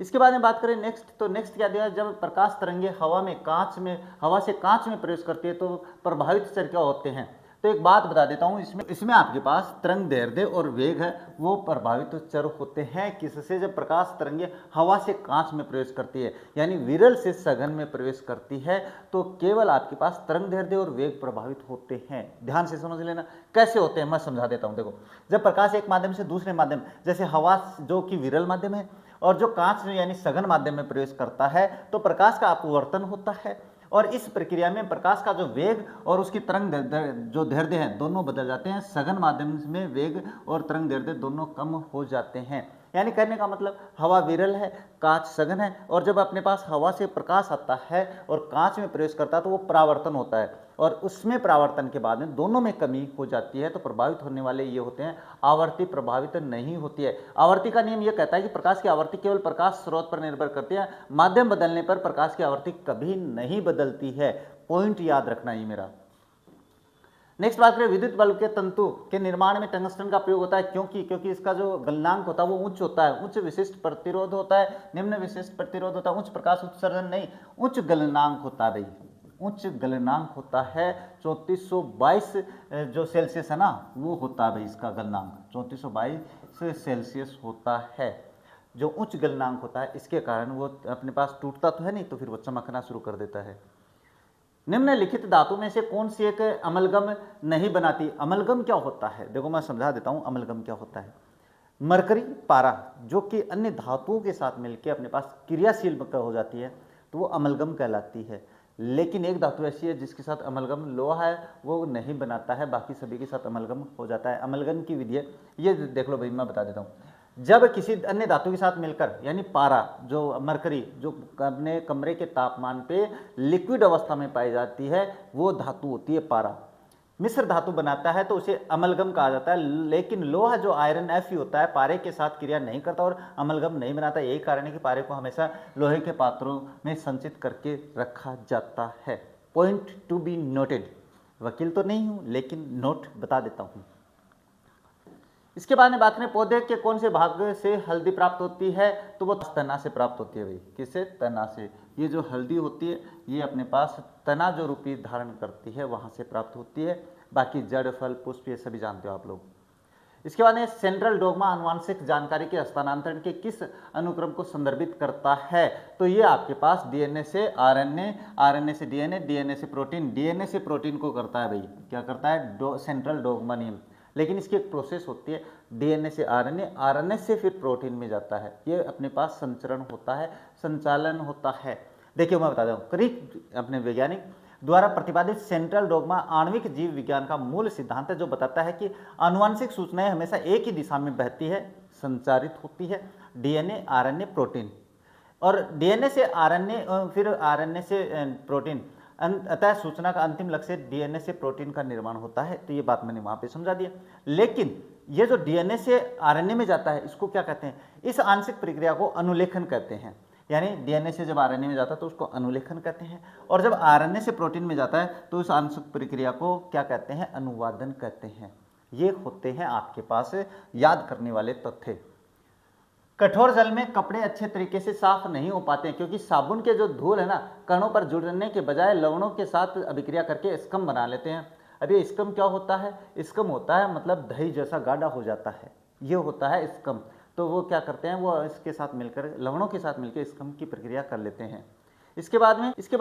A: इसके बाद में बात करें नेक्स्ट, तो नेक्स्ट क्या दिया, जब प्रकाश तरंगे हवा से कांच में प्रवेश करती है तो प्रभावित चर क्या होते हैं। तो एक बात बता देता हूँ, इसमें आपके पास तरंग दैर्ध्य और वेग है वो प्रभावित चर होते हैं। किससे? जब प्रकाश तरंगे हवा से कांच में प्रवेश करती है, यानी विरल से सघन में प्रवेश करती है, तो केवल आपके पास तरंग दैर्ध्य और वेग प्रभावित होते हैं। ध्यान से समझ लेना कैसे होते हैं, मैं समझा देता हूँ। देखो, जब प्रकाश एक माध्यम से दूसरे माध्यम, जैसे हवा जो कि विरल माध्यम है और जो कांच यानी सघन माध्यम में प्रवेश करता है, तो प्रकाश का अपवर्तन होता है, और इस प्रक्रिया में प्रकाश का जो वेग और उसकी तरंग जो दैर्ध्य है दोनों बदल जाते हैं। सघन माध्यम में वेग और तरंग दैर्ध्य दोनों कम हो जाते हैं। यानी कहने का मतलब हवा विरल है, कांच सघन है, और जब अपने पास हवा से प्रकाश आता है और कांच में प्रवेश करता है तो वो परावर्तन होता है, और उसमें परावर्तन के बाद में दोनों में कमी हो जाती है। तो प्रभावित होने वाले ये होते हैं, आवृत्ति प्रभावित नहीं होती है। आवृत्ति का नियम ये कहता है कि प्रकाश की आवृत्ति केवल प्रकाश स्रोत पर निर्भर करती है, माध्यम बदलने पर प्रकाश की आवृत्ति कभी नहीं बदलती है। पॉइंट याद रखना ये मेरा। नेक्स्ट बात करें, विद्युत बल्ब के तंतु के निर्माण में टंगस्टन का प्रयोग होता है। क्योंकि इसका जो गलनांक होता है वो उच्च होता है, उच्च विशिष्ट प्रतिरोध होता है, निम्न विशिष्ट प्रतिरोध होता है, उच्च प्रकाश उत्सर्जन नहीं, उच्च गलनांक होता है भाई, उच्च गलनांक होता है। 3422 जो सेल्सियस है ना वो होता है भाई, इसका गलनांक 3422 सेल्सियस होता है। जो उच्च गलनांक होता है इसके कारण वो अपने पास टूटता तो है नहीं, तो फिर वो चमकना शुरू कर देता है। निम्नलिखित धातु में से कौन सी एक अमलगम नहीं बनाती? अमलगम क्या होता है, देखो मैं समझा देता हूँ अमलगम क्या होता है। मरकरी, पारा जो कि अन्य धातुओं के साथ मिलकर अपने पास क्रियाशील हो जाती है तो वो अमलगम कहलाती है। लेकिन एक धातु ऐसी है जिसके साथ अमलगम लोहा है वो नहीं बनाता है, बाकी सभी के साथ अमलगम हो जाता है। अमलगम की विधि है, ये देख लो भाई, मैं बता देता हूँ। जब किसी अन्य धातु के साथ मिलकर, यानी पारा जो मरकरी जो अपने कमरे के तापमान पे लिक्विड अवस्था में पाई जाती है, वो धातु होती है पारा, मिश्र धातु बनाता है तो उसे अमलगम कहा जाता है। लेकिन लोहा जो आयरन Fe होता है पारे के साथ क्रिया नहीं करता और अमलगम नहीं बनाता। यही कारण है कि पारे को हमेशा लोहे के पात्रों में संचित करके रखा जाता है। Point to be noted. वकील तो नहीं हूं लेकिन नोट बता देता हूं। इसके बाद में बात करें पौधे के कौन से भाग से हल्दी प्राप्त होती है, तो वो तना से प्राप्त होती है भाई। किससे? तना से। ये जो हल्दी होती है ये अपने पास तना जो रूपी धारण करती है वहां से प्राप्त होती है। बाकी जड़, फल, पुष्प ये सभी जानते हो आप लोग। इसके बाद में सेंट्रल डोग्मा आनुवांशिक जानकारी के हस्तांतरण के किस अनुक्रम को संदर्भित करता है, तो ये आपके पास डीएनए से आरएनए, आरएनए से डीएनए, डीएनए से प्रोटीन, डीएनए से प्रोटीन को करता है भाई। क्या करता है? सेंट्रल डोग्मा नियम। लेकिन इसकी एक प्रोसेस होती है, डीएनए से आरएनए, आरएनए से फिर प्रोटीन में जाता है। ये अपने पास संचरण होता है, संचालन होता है। देखिए मैं बता दूं, क्रिक अपने वैज्ञानिक द्वारा प्रतिपादित सेंट्रल डोग्मा आणविक जीव विज्ञान का मूल सिद्धांत है, जो बताता है कि आनुवंशिक सूचनाएं हमेशा एक ही दिशा में बहती है, संचारित होती है। डीएनए, आरएनए, प्रोटीन, और डीएनए से आरएनए फिर आरएनए से प्रोटीन। अतः सूचना का अंतिम लक्ष्य डीएनए से प्रोटीन का निर्माण होता है। तो ये बात मैंने वहां पे समझा दिया। लेकिन ये जो डीएनए से आरएनए में जाता है इसको क्या कहते हैं? इस आंशिक प्रक्रिया को अनुलेखन कहते हैं। यानी डीएनए से जब आरएनए में जाता है तो उसको अनुलेखन कहते हैं, और जब आरएनए से प्रोटीन में जाता है तो इस आंशिक प्रक्रिया को क्या कहते हैं? अनुवादन कहते हैं। ये होते हैं आपके पास याद करने वाले तथ्य। कठोर जल में कपड़े अच्छे तरीके से साफ नहीं हो पाते हैं, क्योंकि साबुन के जो धूल है ना, कणों पर जुड़ने के बजाय लवणों के साथ अभिक्रिया करके स्कम बना लेते हैं। अब ये स्कम क्या होता है? स्कम होता है मतलब दही जैसा गाढ़ा हो जाता है, ये होता है स्कम। तो वो क्या करते हैं? वो इसके साथ मिलकर, लवणों के साथ मिलकर स्कम की प्रक्रिया कर लेते हैं। इसके बाद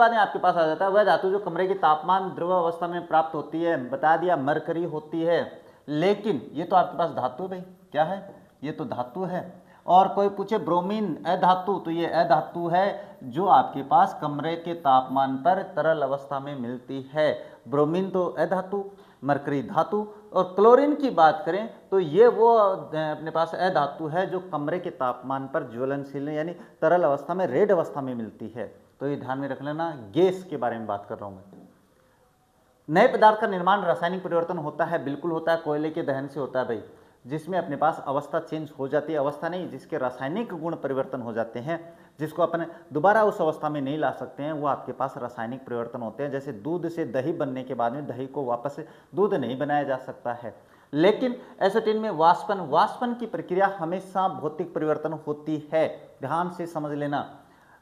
A: में आपके पास आ जाता है वह धातु जो कमरे के तापमान द्रव अवस्था में प्राप्त होती है। बता दिया मरकरी होती है। लेकिन ये तो आपके पास धातु भाई, क्या है? ये तो धातु है। और कोई पूछे ब्रोमीन अधातु, तो ये अधातु है जो आपके पास कमरे के तापमान पर तरल अवस्था में मिलती है। ब्रोमीन तो अधातु, मरकरी धातु। और क्लोरीन की बात करें तो ये वो अपने पास अधातु है जो कमरे के तापमान पर ज्वलनशील यानी तरल अवस्था में, रेड अवस्था में मिलती है। तो ये ध्यान में रख लेना, गैस के बारे में बात कर रहा हूं मैं। नए पदार्थ का निर्माण रासायनिक परिवर्तन होता है, बिल्कुल होता है। कोयले के दहन से होता है भाई, जिसमें अपने पास अवस्था चेंज हो जाती है। अवस्था नहीं, जिसके रासायनिक गुण परिवर्तन हो जाते हैं, जिसको अपन दोबारा उस अवस्था में नहीं ला सकते हैं, वो आपके पास रासायनिक परिवर्तन होते हैं। जैसे दूध से दही बनने के बाद में दही को वापस दूध नहीं बनाया जा सकता है। लेकिन एसिटिन में वाष्पन की प्रक्रिया हमेशा भौतिक परिवर्तन होती है। ध्यान से समझ लेना।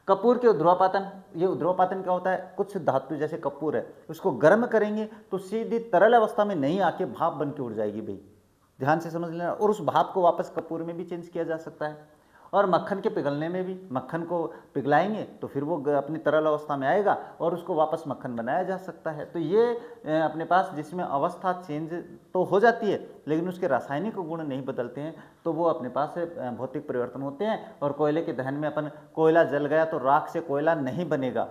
A: कपूर के ध्रुवपातन, ये ध्रुवपातन क्या होता है? कुछ धातु जैसे कपूर है, उसको गर्म करेंगे तो सीधी तरल अवस्था में नहीं आके भाप बन के उड़ जाएगी भाई। ध्यान से समझ लेना। और उस भाप को वापस कपूर में भी चेंज किया जा सकता है। और मक्खन के पिघलने में भी, मक्खन को पिघलाएंगे तो फिर वो अपनी तरल अवस्था में आएगा और उसको वापस मक्खन बनाया जा सकता है। तो ये अपने पास जिसमें अवस्था चेंज तो हो जाती है लेकिन उसके रासायनिक गुण नहीं बदलते हैं, तो वो अपने पास भौतिक परिवर्तन होते हैं। और कोयले के दहन में अपन, कोयला जल गया तो राख से कोयला नहीं बनेगा।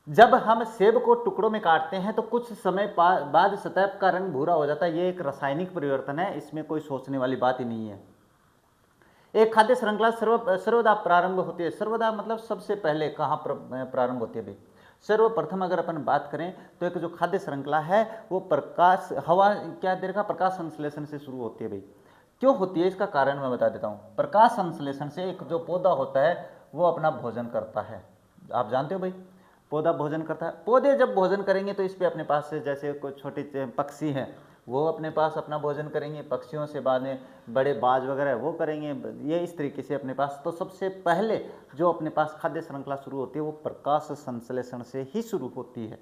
A: जब हम सेब को टुकड़ों में काटते हैं तो कुछ समय बाद सतह का रंग भूरा हो जाता है। ये एक रासायनिक परिवर्तन है, इसमें कोई सोचने वाली बात ही नहीं है। एक खाद्य श्रृंखला सर्वदा प्रारंभ होती है। सर्वदा मतलब सबसे पहले कहाँ प्रारंभ होती है भाई? सर्वप्रथम अगर अपन बात करें तो एक जो खाद्य श्रृंखला है वो प्रकाश, हवा क्या देर का प्रकाश संश्लेषण से शुरू होती है भाई। क्यों होती है इसका कारण मैं बता देता हूँ। प्रकाश संश्लेषण से एक जो पौधा होता है वो अपना भोजन करता है। आप जानते हो भाई, पौधा भोजन करता है। पौधे जब भोजन करेंगे तो इस पे अपने पास से जैसे कोई छोटे पक्षी हैं वो अपने पास अपना भोजन करेंगे, पक्षियों से बाद में बड़े बाज वगैरह वो करेंगे। ये इस तरीके से अपने पास, तो सबसे पहले जो अपने पास खाद्य श्रृंखला शुरू होती है वो प्रकाश संश्लेषण से ही शुरू होती है।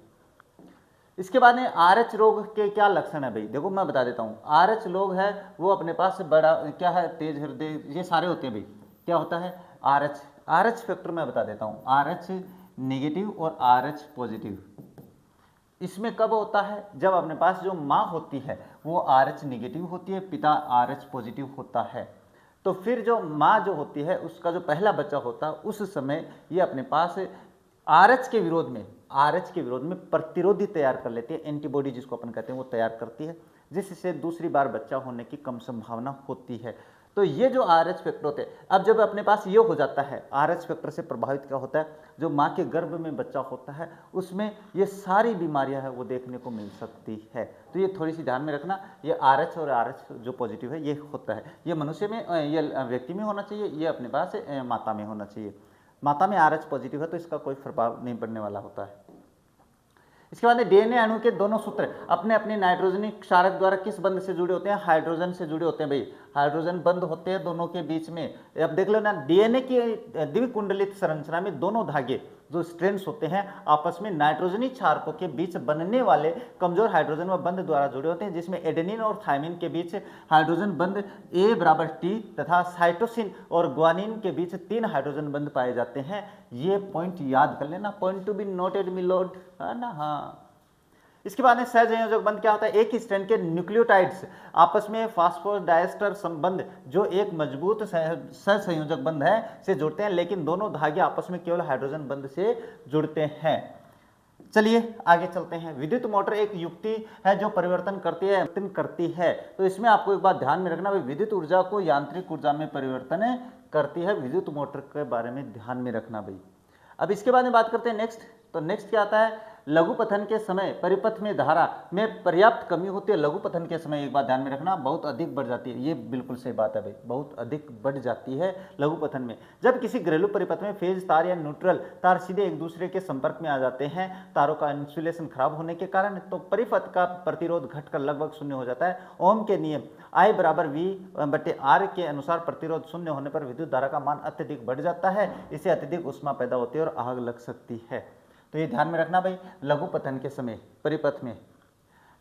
A: इसके बाद में आरएच रोग के क्या लक्षण है भाई? देखो मैं बता देता हूँ। आरएच रोग है वो अपने पास बड़ा क्या है? तेज हृदय, ये सारे होते हैं भाई। क्या होता है? आरएच फैक्टर मैं बता देता हूँ। आरएच नेगेटिव और आरएच पॉजिटिव, इसमें कब होता है? जब अपने पास जो माँ होती है वो आरएच नेगेटिव होती है, पिता आरएच पॉजिटिव होता है। तो फिर जो माँ जो होती है उसका जो पहला बच्चा होता है उस समय ये अपने पास आरएच के विरोध में, आरएच के विरोध में प्रतिरोधी तैयार कर लेती है, एंटीबॉडी जिसको अपन कहते हैं वो तैयार करती है, जिससे दूसरी बार बच्चा होने की कम संभावना होती है। तो ये जो आरएच फैक्टर होते हैं, अब जब अपने पास ये हो जाता है, आरएच फैक्टर से प्रभावित क्या होता है, जो माँ के गर्भ में बच्चा होता है उसमें ये सारी बीमारियां हैं वो देखने को मिल सकती है। तो ये थोड़ी सी ध्यान में रखना, ये आरएच और आरएच जो पॉजिटिव है ये होता है, ये मनुष्य में, ये व्यक्ति में होना चाहिए, ये अपने पास माता में होना चाहिए। माता में आरएच पॉजिटिव है तो इसका कोई प्रभाव नहीं पड़ने वाला होता है। इसके बाद डीएनए अणु के दोनों सूत्र अपने अपने नाइट्रोजनी क्षारक द्वारा किस बंध से जुड़े होते हैं, हाइड्रोजन से जुड़े होते हैं भाई, हाइड्रोजन बंध होते हैं दोनों के बीच में। अब देख लो ना, डीएनए की द्विकुंडलित संरचना में दोनों धागे जो स्ट्रैंड्स होते हैं आपस में नाइट्रोजनी क्षारकों के बीच बनने वाले कमजोर हाइड्रोजन व बंध द्वारा जुड़े होते हैं, जिसमें एडेनिन और थायमिन के बीच हाइड्रोजन बंध A = T तथा साइटोसिन और ग्वानिन के बीच 3 हाइड्रोजन बंध पाए जाते हैं। ये पॉइंट याद कर लेना, point to be noted milord, है ना। हाँ, इसके बाद में सहसंयोजक बंध क्या होता है, एक ही स्ट्रैंड के न्यूक्लियोटाइड्स आपस में फास्फोडाइस्टर संबंध जो एक मजबूत सहसंयोजक बंध है से जुड़ते हैं, लेकिन दोनों धागे आपस में केवल हाइड्रोजन बंध से जुड़ते हैं। चलिए आगे चलते हैं। विद्युत मोटर एक युक्ति है जो परिवर्तन करती है। तो इसमें आपको एक बात ध्यान में रखना, विद्युत ऊर्जा को यांत्रिक ऊर्जा में परिवर्तन करती है, विद्युत मोटर के बारे में ध्यान में रखना भाई। अब इसके बाद में बात करते हैं नेक्स्ट। तो नेक्स्ट क्या आता है, लघु पथन के समय परिपथ में धारा में पर्याप्त कमी होती है। लघु पथन के समय एक बात ध्यान में रखना, बहुत अधिक बढ़ जाती है, ये बिल्कुल सही बात है भाई, बहुत अधिक बढ़ जाती है लघु पथन में। जब किसी घरेलू परिपथ में फेज तार या न्यूट्रल तार सीधे एक दूसरे के संपर्क में आ जाते हैं तारों का इंसुलेशन खराब होने के कारण, तो परिपथ का प्रतिरोध घटकर लगभग शून्य हो जाता है। ओम के नियम I = V/R के अनुसार प्रतिरोध शून्य होने पर विद्युत धारा का मान अत्यधिक बढ़ जाता है, इससे अत्यधिक ऊष्मा पैदा होती है और आग लग सकती है। तो ये ध्यान में रखना भाई लघु पतन के समय परिपथ में।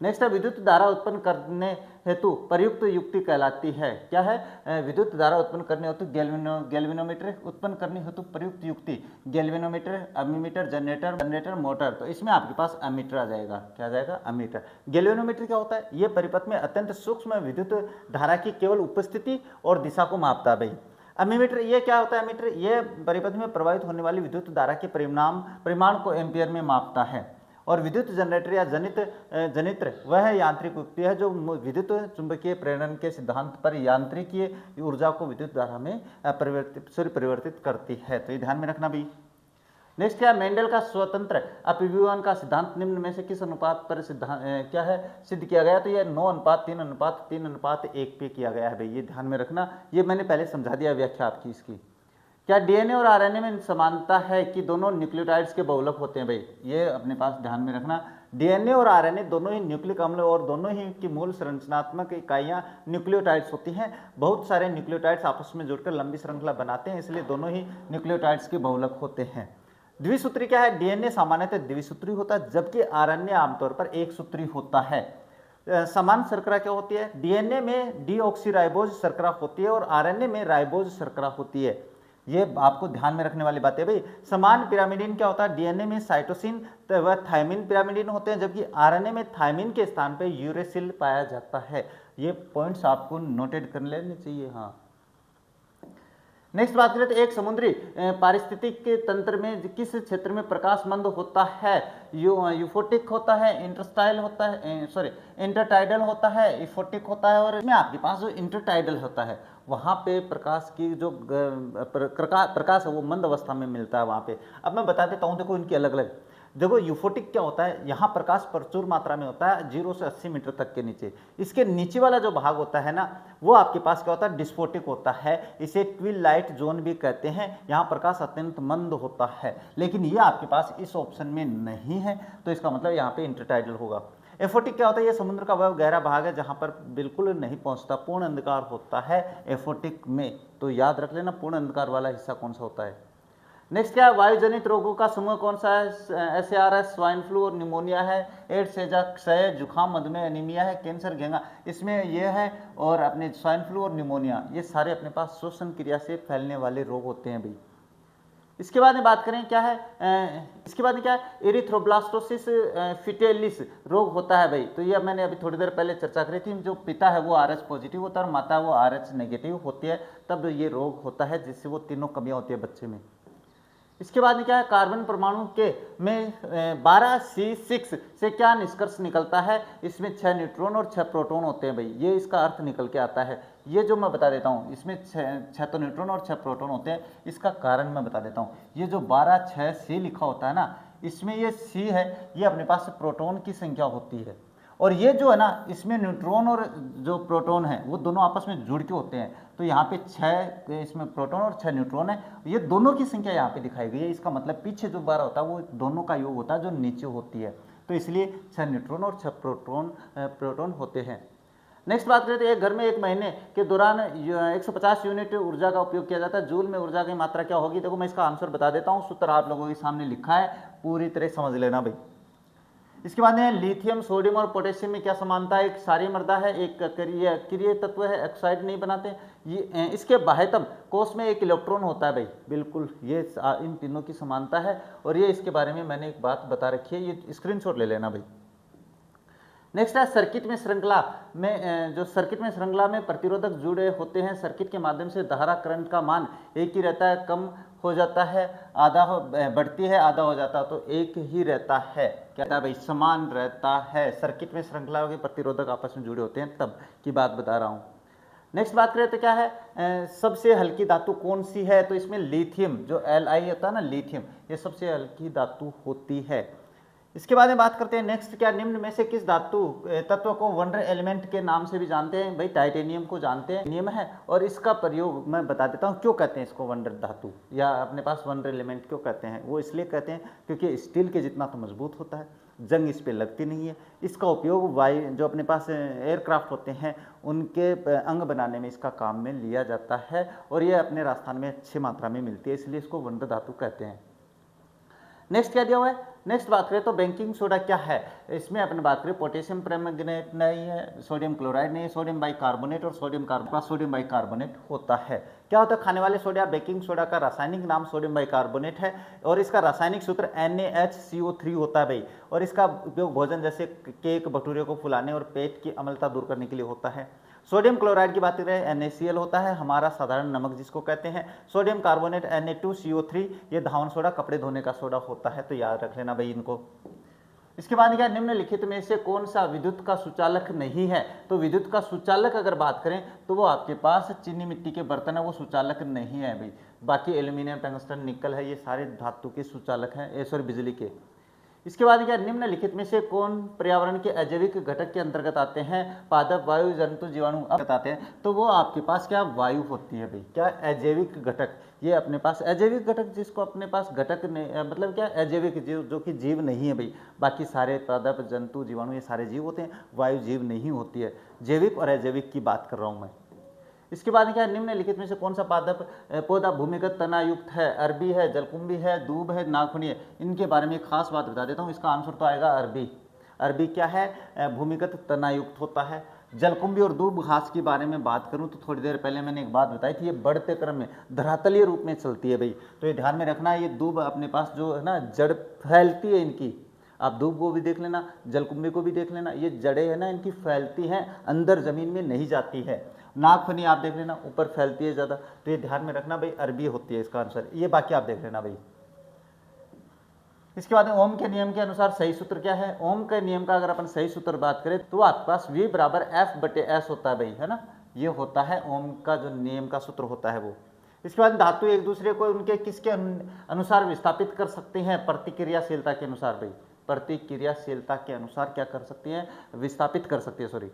A: नेक्स्ट है विद्युत धारा उत्पन्न करने हेतु प्रयुक्त युक्ति कहलाती है। क्या है, विद्युत धारा उत्पन्न करने हेतु गैल्वेनोमीटर उत्पन्न करने हेतु प्रयुक्त युक्ति, गैल्वेनोमीटर, एमीमीटर, जनरेटर, मोटर। तो इसमें आपके पास एमीटर आ जाएगा। क्या आ जाएगा, एमीटर। गैल्वेनोमीटर क्या होता है, ये परिपथ में अत्यंत सूक्ष्म विद्युत धारा की केवल उपस्थिति और दिशा को मापता है भाई। एमीमीटर ये क्या होता है, एमीटर ये परिपथ में प्रवाहित होने वाली विद्युत धारा के परिमाण को एम्पियर में मापता है। और विद्युत जनरेटर या जनित्र वह यांत्रिक युक्ति है जो विद्युत चुंबकीय प्रेरण के सिद्धांत पर यांत्रिकीय ऊर्जा को विद्युत धारा में परिवर्तित करती है। तो ये ध्यान में रखना भी। नेक्स्ट क्या, मेंडल का स्वतंत्र अपव्यवहार का सिद्धांत निम्न में से किस अनुपात पर क्या है सिद्ध किया गया, तो ये 9:3:3:1 पे किया गया है भाई, ये ध्यान में रखना। ये मैंने पहले समझा दिया व्याख्या आपकी इसकी। क्या डीएनए और आरएनए में समानता है कि दोनों न्यूक्लियोटाइड्स के बहुलक होते हैं भाई, ये अपने पास ध्यान में रखना। डीएनए और आरएनए दोनों ही न्यूक्लिक अम्ल और दोनों ही की मूल संरचनात्मक इकाइयां न्यूक्लियोटाइड्स होती हैं। बहुत सारे न्यूक्लियोटाइड्स आपस में जुड़कर लंबी श्रृंखला बनाते हैं, इसलिए दोनों ही न्यूक्लियोटाइड्स के बहुलक होते हैं। द्विसूत्री क्या है, डीएनए सामान्यतः द्विसूत्री होता है जबकि आरएनए आमतौर पर एक सूत्री होता है। समान शर्करा क्या होती है, डीएनए में डीऑक्सीराइबोज शर्करा होती है और आरएनए में राइबोज शर्करा होती है। ये आपको ध्यान में रखने वाली बात है भाई। समान पिरामिडिन क्या होता है, डीएनए में साइटोसिन व थायमिन पिरामिडिन होते हैं जबकि आरएनए में थायमिन के स्थान पर यूरेसिल पाया जाता है। ये पॉइंट्स आपको नोटेड कर लेने चाहिए। हाँ, नेक्स्ट बात करें तो एक समुद्री पारिस्थितिक के तंत्र में किस क्षेत्र में प्रकाश मंद होता है, यूफोटिक होता है, इंटरस्टाइल होता है, इंटरटाइडल होता है, इफोटिक होता है। और इसमें आपके पास जो इंटरटाइडल होता है वहाँ पे प्रकाश की जो प्रकाश है वो मंद अवस्था में मिलता है वहाँ पे। अब मैं बता देता हूँ, देखो इनकी अलग अलग। देखो यूफोटिक क्या होता है, यहाँ प्रकाश प्रचुर मात्रा में होता है 0 से 80 मीटर तक के नीचे। इसके नीचे वाला जो भाग होता है ना वो आपके पास क्या होता है, डिस्फोटिक होता है। इसे ट्विलाइट जोन भी कहते हैं। यहाँ प्रकाश अत्यंत मंद होता है, लेकिन ये आपके पास इस ऑप्शन में नहीं है, तो इसका मतलब यहाँ पे इंटरटाइडल होगा। एफोटिक क्या होता है, ये समुद्र का वह गहरा भाग है जहाँ पर बिल्कुल नहीं पहुँचता, पूर्ण अंधकार होता है एफोटिक में। तो याद रख लेना पूर्ण अंधकार वाला हिस्सा कौन सा होता है। नेक्स्ट क्या है, वायुजनित रोगों का समूह कौन सा है, SARS, स्वाइन फ्लू और निमोनिया है, एड्स, हैजा, क्षय, जुखाम, मधुमेह, एनीमिया है, कैंसर, घेंगा, इसमें ये है। और अपने स्वाइन फ्लू और निमोनिया ये सारे अपने पास श्वसन क्रिया से फैलने वाले रोग होते हैं भाई। इसके बाद में बात करें क्या है, इसके बाद में क्या है, एरिथ्रोब्लास्टोसिस फिटेलिस रोग होता है भाई। तो ये मैंने अभी थोड़ी देर पहले चर्चा करी थी, जो पिता है वो RH पॉजिटिव होता है और माता वो RH नेगेटिव होती है, तब ये रोग होता है जिससे वो तीनों कमियां होती है बच्चे में। इसके बाद में क्या है, कार्बन परमाणु के में 12C6 से क्या निष्कर्ष निकलता है, इसमें 6 न्यूट्रॉन और 6 प्रोटॉन होते हैं भाई, ये इसका अर्थ निकल के आता है। ये जो मैं बता देता हूँ, इसमें 6 तो न्यूट्रॉन और 6 प्रोटॉन होते हैं, इसका कारण मैं बता देता हूँ। ये जो 12 6 C लिखा होता है ना, इसमें ये C है, ये अपने पास प्रोटॉन की संख्या होती है, और ये जो है ना, इसमें न्यूट्रॉन और जो प्रोटॉन है वो दोनों आपस में जुड़ के होते हैं। तो यहाँ पे 6 इसमें प्रोटॉन और 6 न्यूट्रॉन है, ये दोनों की संख्या यहाँ पे दिखाई गई है। इसका मतलब पीछे जो 12 होता है वो दोनों का योग होता है जो नीचे होती है। तो इसलिए 6 न्यूट्रॉन और 6 प्रोटॉन होते हैं। नेक्स्ट बात करें तो एक घर में एक महीने के दौरान 150 यूनिट ऊर्जा का उपयोग किया जाता है। जूल में ऊर्जा की मात्रा क्या होगी? देखो मैं इसका आंसर बता देता हूँ, सूत्र आप लोगों के सामने लिखा है, पूरी तरह समझ लेना भाई। इसके बाद में लिथियम, सोडियम और पोटेशियम में क्या समानता है? एक क्षारीय मृदा है, एक क्रिय तत्व है, ऑक्साइड नहीं बनाते। ये इसके बाह्यतम कोष में एक इलेक्ट्रॉन होता है भाई, बिल्कुल ये इन तीनों की समानता है, और ये इसके बारे में मैंने एक बात बता रखी है, ये स्क्रीनशॉट ले लेना भाई। नेक्स्ट है सर्किट में श्रृंखला में, जो सर्किट में श्रृंखला में प्रतिरोधक जुड़े होते हैं, सर्किट के माध्यम से धारा करंट का मान एक ही रहता है, कम हो जाता है, बढ़ती है, आधा हो जाता है, तो एक ही रहता है। क्या रहता है भाई? समान रहता है। सर्किट में श्रृंखला के प्रतिरोधक आपस में जुड़े होते हैं, तब की बात बता रहा हूँ। नेक्स्ट बात करें तो क्या है, सबसे हल्की धातु कौन सी है? तो इसमें लिथियम, जो Li होता है ना, लिथियम, ये सबसे हल्की धातु होती है। इसके बाद में बात करते हैं नेक्स्ट, क्या निम्न में से किस धातु तत्व को वंडर एलिमेंट के नाम से भी जानते हैं? भाई टाइटेनियम को जानते हैं, नियम है, और इसका प्रयोग मैं बता देता हूँ क्यों कहते हैं इसको वंडर धातु या अपने पास वंडर एलिमेंट क्यों कहते हैं। वो इसलिए कहते हैं क्योंकि स्टील के जितना तो मजबूत होता है, जंग इस पर लगती नहीं है। इसका उपयोग वायु, जो अपने पास एयरक्राफ्ट होते हैं, उनके अंग बनाने में इसका काम में लिया जाता है, और ये अपने राजस्थान में अच्छी मात्रा में मिलती है, इसलिए इसको वंडर धातु कहते हैं। नेक्स्ट क्या दिया हुआ है? नेक्स्ट बात करें तो बेकिंग सोडा क्या है? इसमें अपने बात करें पोटेशियम परमैंगनेट नहीं है, सोडियम क्लोराइड नहीं है, सोडियम बाइकार्बोनेट और सोडियम बाइकार्बोनेट होता है। क्या होता है? खाने वाले सोडा, बेकिंग सोडा का रासायनिक नाम सोडियम बाइकार्बोनेट है, और इसका रासायनिक सूत्र NaHCO3 होता है भाई, और इसका उपयोग भोजन जैसे केक, भटूरे को फुलाने और पेट की अम्लता दूर करने के लिए होता है। सोडियम क्लोराइड की बात करें, NaCl होता है, हमारा साधारण नमक जिसको कहते हैं। सोडियम कार्बोनेट Na2CO3, ये धावन सोडा, कपड़े धोने का सोडा होता है, तो याद रख लेना भाई इनको। इसके बाद क्या, निम्नलिखित में से कौन सा विद्युत का सुचालक नहीं है? तो विद्युत का सुचालक अगर बात करें तो वो आपके पास चीनी मिट्टी के बर्तन है, वो सुचालक नहीं है भाई। बाकी एल्यूमिनियम, टंगस्टन, निकल है, ये सारे धातु के सुचालक हैं, सॉरी बिजली के। इसके बाद क्या, निम्नलिखित में से कौन पर्यावरण के अजैविक घटक के अंतर्गत आते हैं? पादप, वायु, जंतु, जीवाणु आते हैं, तो वो आपके पास क्या वायु होती है भाई। क्या? अजैविक घटक, ये अपने पास अजैविक घटक, जिसको अपने पास घटक नहीं, मतलब क्या अजैविक जीव, जो कि जीव नहीं है भाई। बाकी सारे पादप, जंतु, जीवाणु ये सारे जीव होते हैं, वायु जीव नहीं होती है। जैविक और अजैविक की बात कर रहा हूँ मैं। इसके बाद क्या, निम्नलिखित में से कौन सा पादप पौधा भूमिगत तनायुक्त है? अरबी है, जलकुंभी है, दूब है, नागफनी है। इनके बारे में एक खास बात बता देता हूँ, इसका आंसर तो आएगा अरबी। अरबी क्या है? भूमिगत तनायुक्त होता है। जलकुंभी और दूब घास के बारे में बात करूं तो थोड़ी देर पहले मैंने एक बात बताई थी, ये बढ़ते क्रम में धरातलीय रूप में चलती है भाई, तो ये ध्यान में रखना। ये दूब अपने पास जो है ना, जड़ फैलती है इनकी, आप दूब को भी देख लेना, जलकुंभी को भी देख लेना, ये जड़ें है ना इनकी फैलती हैं, अंदर जमीन में नहीं जाती है। नागफनी आप देख लेना, ऊपर फैलती है ज़्यादा, तो ये ध्यान में रखना भाई, अरबी होती है इसका आंसर। ये बाकी आप देख लेना भाई। इसके बाद ओम के नियम के अनुसार सही सूत्र क्या है? ओम के नियम का अगर अपन सही सूत्र बात करें तो आपके पास V बराबर F/S होता है भाई, है ना, ये होता है ओम का जो नियम का सूत्र होता है वो। इसके बाद धातु एक दूसरे को उनके किसके अनुसार विस्थापित कर सकते हैं? प्रतिक्रियाशीलता के अनुसार भाई, प्रतिक्रियाशीलता के अनुसार क्या कर सकती हैं? विस्थापित कर सकती है, सॉरी।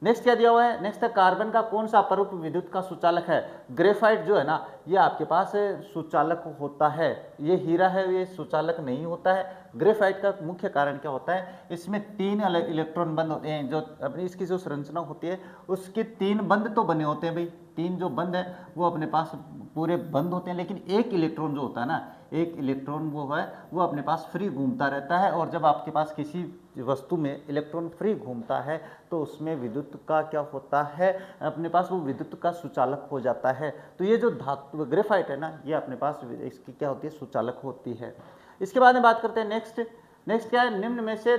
A: नेक्स्ट क्या दिया हुआ है? नेक्स्ट है कार्बन का कौन सा अपरूप विद्युत का सुचालक है? ग्रेफाइट जो है ना, ये आपके पास सुचालक होता है। ये हीरा है, ये सुचालक नहीं होता है। ग्रेफाइट का मुख्य कारण क्या होता है? इसमें 3 अलग इलेक्ट्रॉन बंद होते हैं, जो अपनी इसकी जो संरचना होती है उसके 3 बंद तो बने होते हैं भाई, 3 जो बंद है वो अपने पास पूरे बंद होते हैं, लेकिन एक इलेक्ट्रॉन जो होता है ना, एक इलेक्ट्रॉन वो है वो अपने पास फ्री घूमता रहता है, और जब आपके पास किसी वस्तु में इलेक्ट्रॉन फ्री घूमता है तो उसमें विद्युत का क्या होता है? अपने पास वो विद्युत का सुचालक हो जाता है। तो ये जो धातु ग्रेफाइट है ना, ये अपने पास इसकी क्या होती है? सुचालक होती है। इसके बाद में बात करते हैं नेक्स्ट, नेक्स्ट क्या है, निम्न में से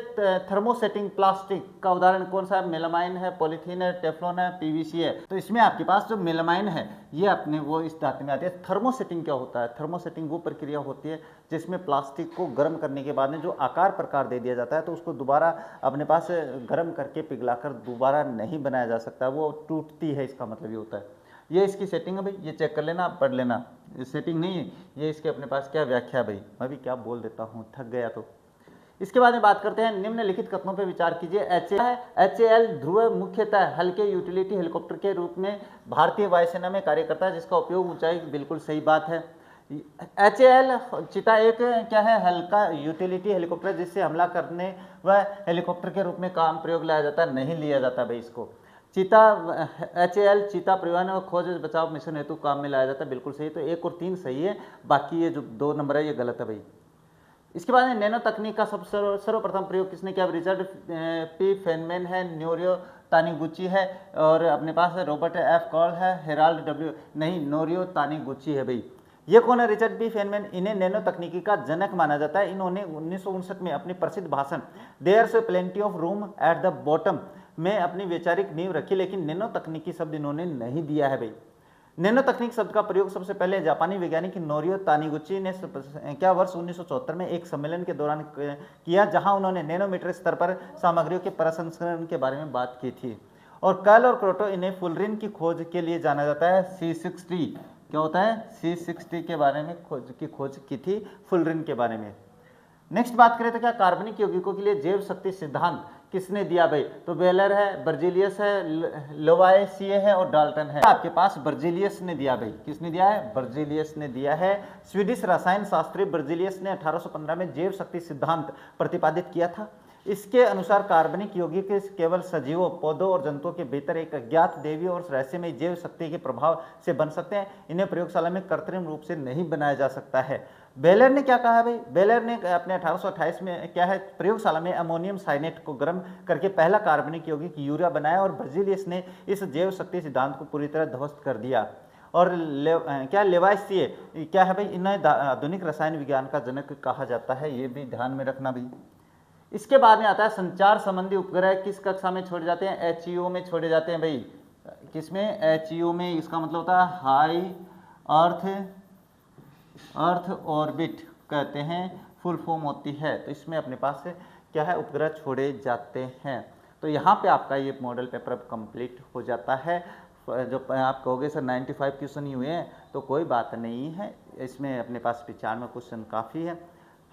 A: थर्मोसेटिंग प्लास्टिक का उदाहरण कौन सा है? मेलामाइन है, पॉलीथीन है, टेफ्लॉन है, पीवीसी है। तो इसमें आपके पास जो मेलामाइन है ये अपने वो इस धातु में आती है। थर्मोसेटिंग क्या होता है? थर्मोसेटिंग वो प्रक्रिया होती है जिसमें प्लास्टिक को गर्म करने के बाद में जो आकार प्रकार दे दिया जाता है तो उसको दोबारा अपने पास गर्म करके पिघलाकर दोबारा नहीं बनाया जा सकता, वो टूटती है, इसका मतलब ये होता है। ये इसकी सेटिंग है भाई, ये चेक कर लेना, पढ़ लेना, ये सेटिंग नहीं है, ये इसके अपने पास क्या व्याख्या है भाई। मैं भी क्या बोल देता हूँ, थक गया तो। इसके बाद में बात करते हैं, निम्नलिखित कथनों पर विचार कीजिए। HAL ध्रुव मुख्यतः हल्के यूटिलिटी हेलीकॉप्टर के रूप में भारतीय वायुसेना में कार्य करता है, जिसका उपयोग ऊंचाई, बिल्कुल सही बात है। HAL चीता एक क्या है? हल्का यूटिलिटी हेलीकॉप्टर, जिससे हमला करने व हेलीकॉप्टर के रूप में काम प्रयोग लाया जाता है, नहीं लिया जाता भाई इसको। चीता HAL चीता परिवहन और खोज बचाव मिशन हेतु काम में लाया जाता है, बिल्कुल सही। तो 1 और 3 सही है, बाकी ये जो 2 नंबर है ये गलत है भाई। इसके बाद में नैनो तकनीक का सर्वप्रथम प्रयोग किसने किया? रिचर्ड पी फेनमैन है, नोरियो तानीगुची है, और अपने पास है रॉबर्ट F कॉल है, हेराल्ड W, नहीं, नोरियो तानीगुची है भाई। ये कौन है? Richard P Feynman. इन्हें नैनो तकनीकी का जनक माना जाता है। इन्होंने 1959 में अपनी प्रसिद्ध भाषण there's plenty of room at the bottom में अपनी वैचारिक नींव रखी, लेकिन नैनो तकनीकी शब्द इन्होंने नहीं दिया है भाई। नैनो तकनीक शब्द का प्रयोग सबसे पहले जापानी वैज्ञानिक नोरियो तानीगुची ने क्या वर्ष 1974 में एक सम्मेलन के दौरान किया, जहां उन्होंने नैनोमीटर स्तर पर सामग्रियों के प्रसंस्करण के बारे में बात की थी। और कल और क्रोटो इन्हें फुलरिन की खोज के लिए जाना जाता है। C60 क्या होता है? C60 के बारे में खोज की थी, फुलरिन के बारे में। नेक्स्ट बात करें तो क्या कार्बनिक यौगिकों के लिए जैव शक्ति सिद्धांत किसने दिया भाई? तो बेलर है, बर्जीलियस है, लोवाइसिए है और डाल्टन है। आपके पास बर्जीलियस ने दिया भाई। किसने दिया है? बर्जीलियस ने दिया है। स्वीडिश रसायन शास्त्री बर्जीलियस ने 1815 में जैव शक्ति सिद्धांत प्रतिपादित किया था। इसके अनुसार कार्बनिक यौगिक केवल सजीवों, पौधों और जंतुओं के भीतर एक अज्ञात दैवीय और रहस्यमय जैव शक्ति के प्रभाव से बन सकते हैं। इन्हें प्रयोगशाला में कृत्रिम रूप से नहीं बनाया जा सकता है। बेलर ने क्या कहा भाई? बेलर ने अपने 1828 में क्या है, प्रयोगशाला में अमोनियम साइनेट को गर्म करके पहला कार्बनिक यौगिक यूरिया बनाया, और बर्जीलियस ने इस जैव शक्ति सिद्धांत को पूरी तरह ध्वस्त कर दिया। और लेवाइसिए क्या है भाई? इन्हें आधुनिक रसायन विज्ञान का जनक कहा जाता है, ये भी ध्यान में रखना भाई। इसके बाद में आता है संचार संबंधी उपग्रह किस कक्षा में छोड़े जाते हैं? HEO में छोड़े जाते हैं भाई। किसमें? HEO में। इसका मतलब होता है हाई अर्थ ऑर्बिट कहते हैं, फुल फॉर्म होती है। तो इसमें अपने पास क्या है? उपग्रह छोड़े जाते हैं। तो यहाँ पे आपका ये मॉडल पेपर अब कंप्लीट हो जाता है। जो आप कहोगे सर 95 क्वेश्चन ही हुए हैं, तो कोई बात नहीं है, इसमें अपने पास 95 क्वेश्चन काफ़ी है।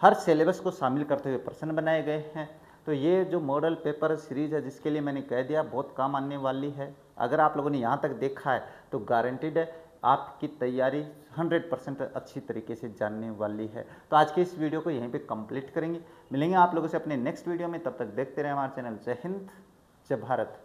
A: हर सिलेबस को शामिल करते हुए प्रश्न बनाए गए हैं। तो ये जो मॉडल पेपर सीरीज है, जिसके लिए मैंने कह दिया, बहुत काम आने वाली है। अगर आप लोगों ने यहाँ तक देखा है तो गारंटीड है आपकी तैयारी 100% अच्छी तरीके से जानने वाली है। तो आज के इस वीडियो को यहीं पे कंप्लीट करेंगे। मिलेंगे आप लोगों से अपने नेक्स्ट वीडियो में, तब तक देखते रहें हमारा चैनल। जय हिंद, जय भारत।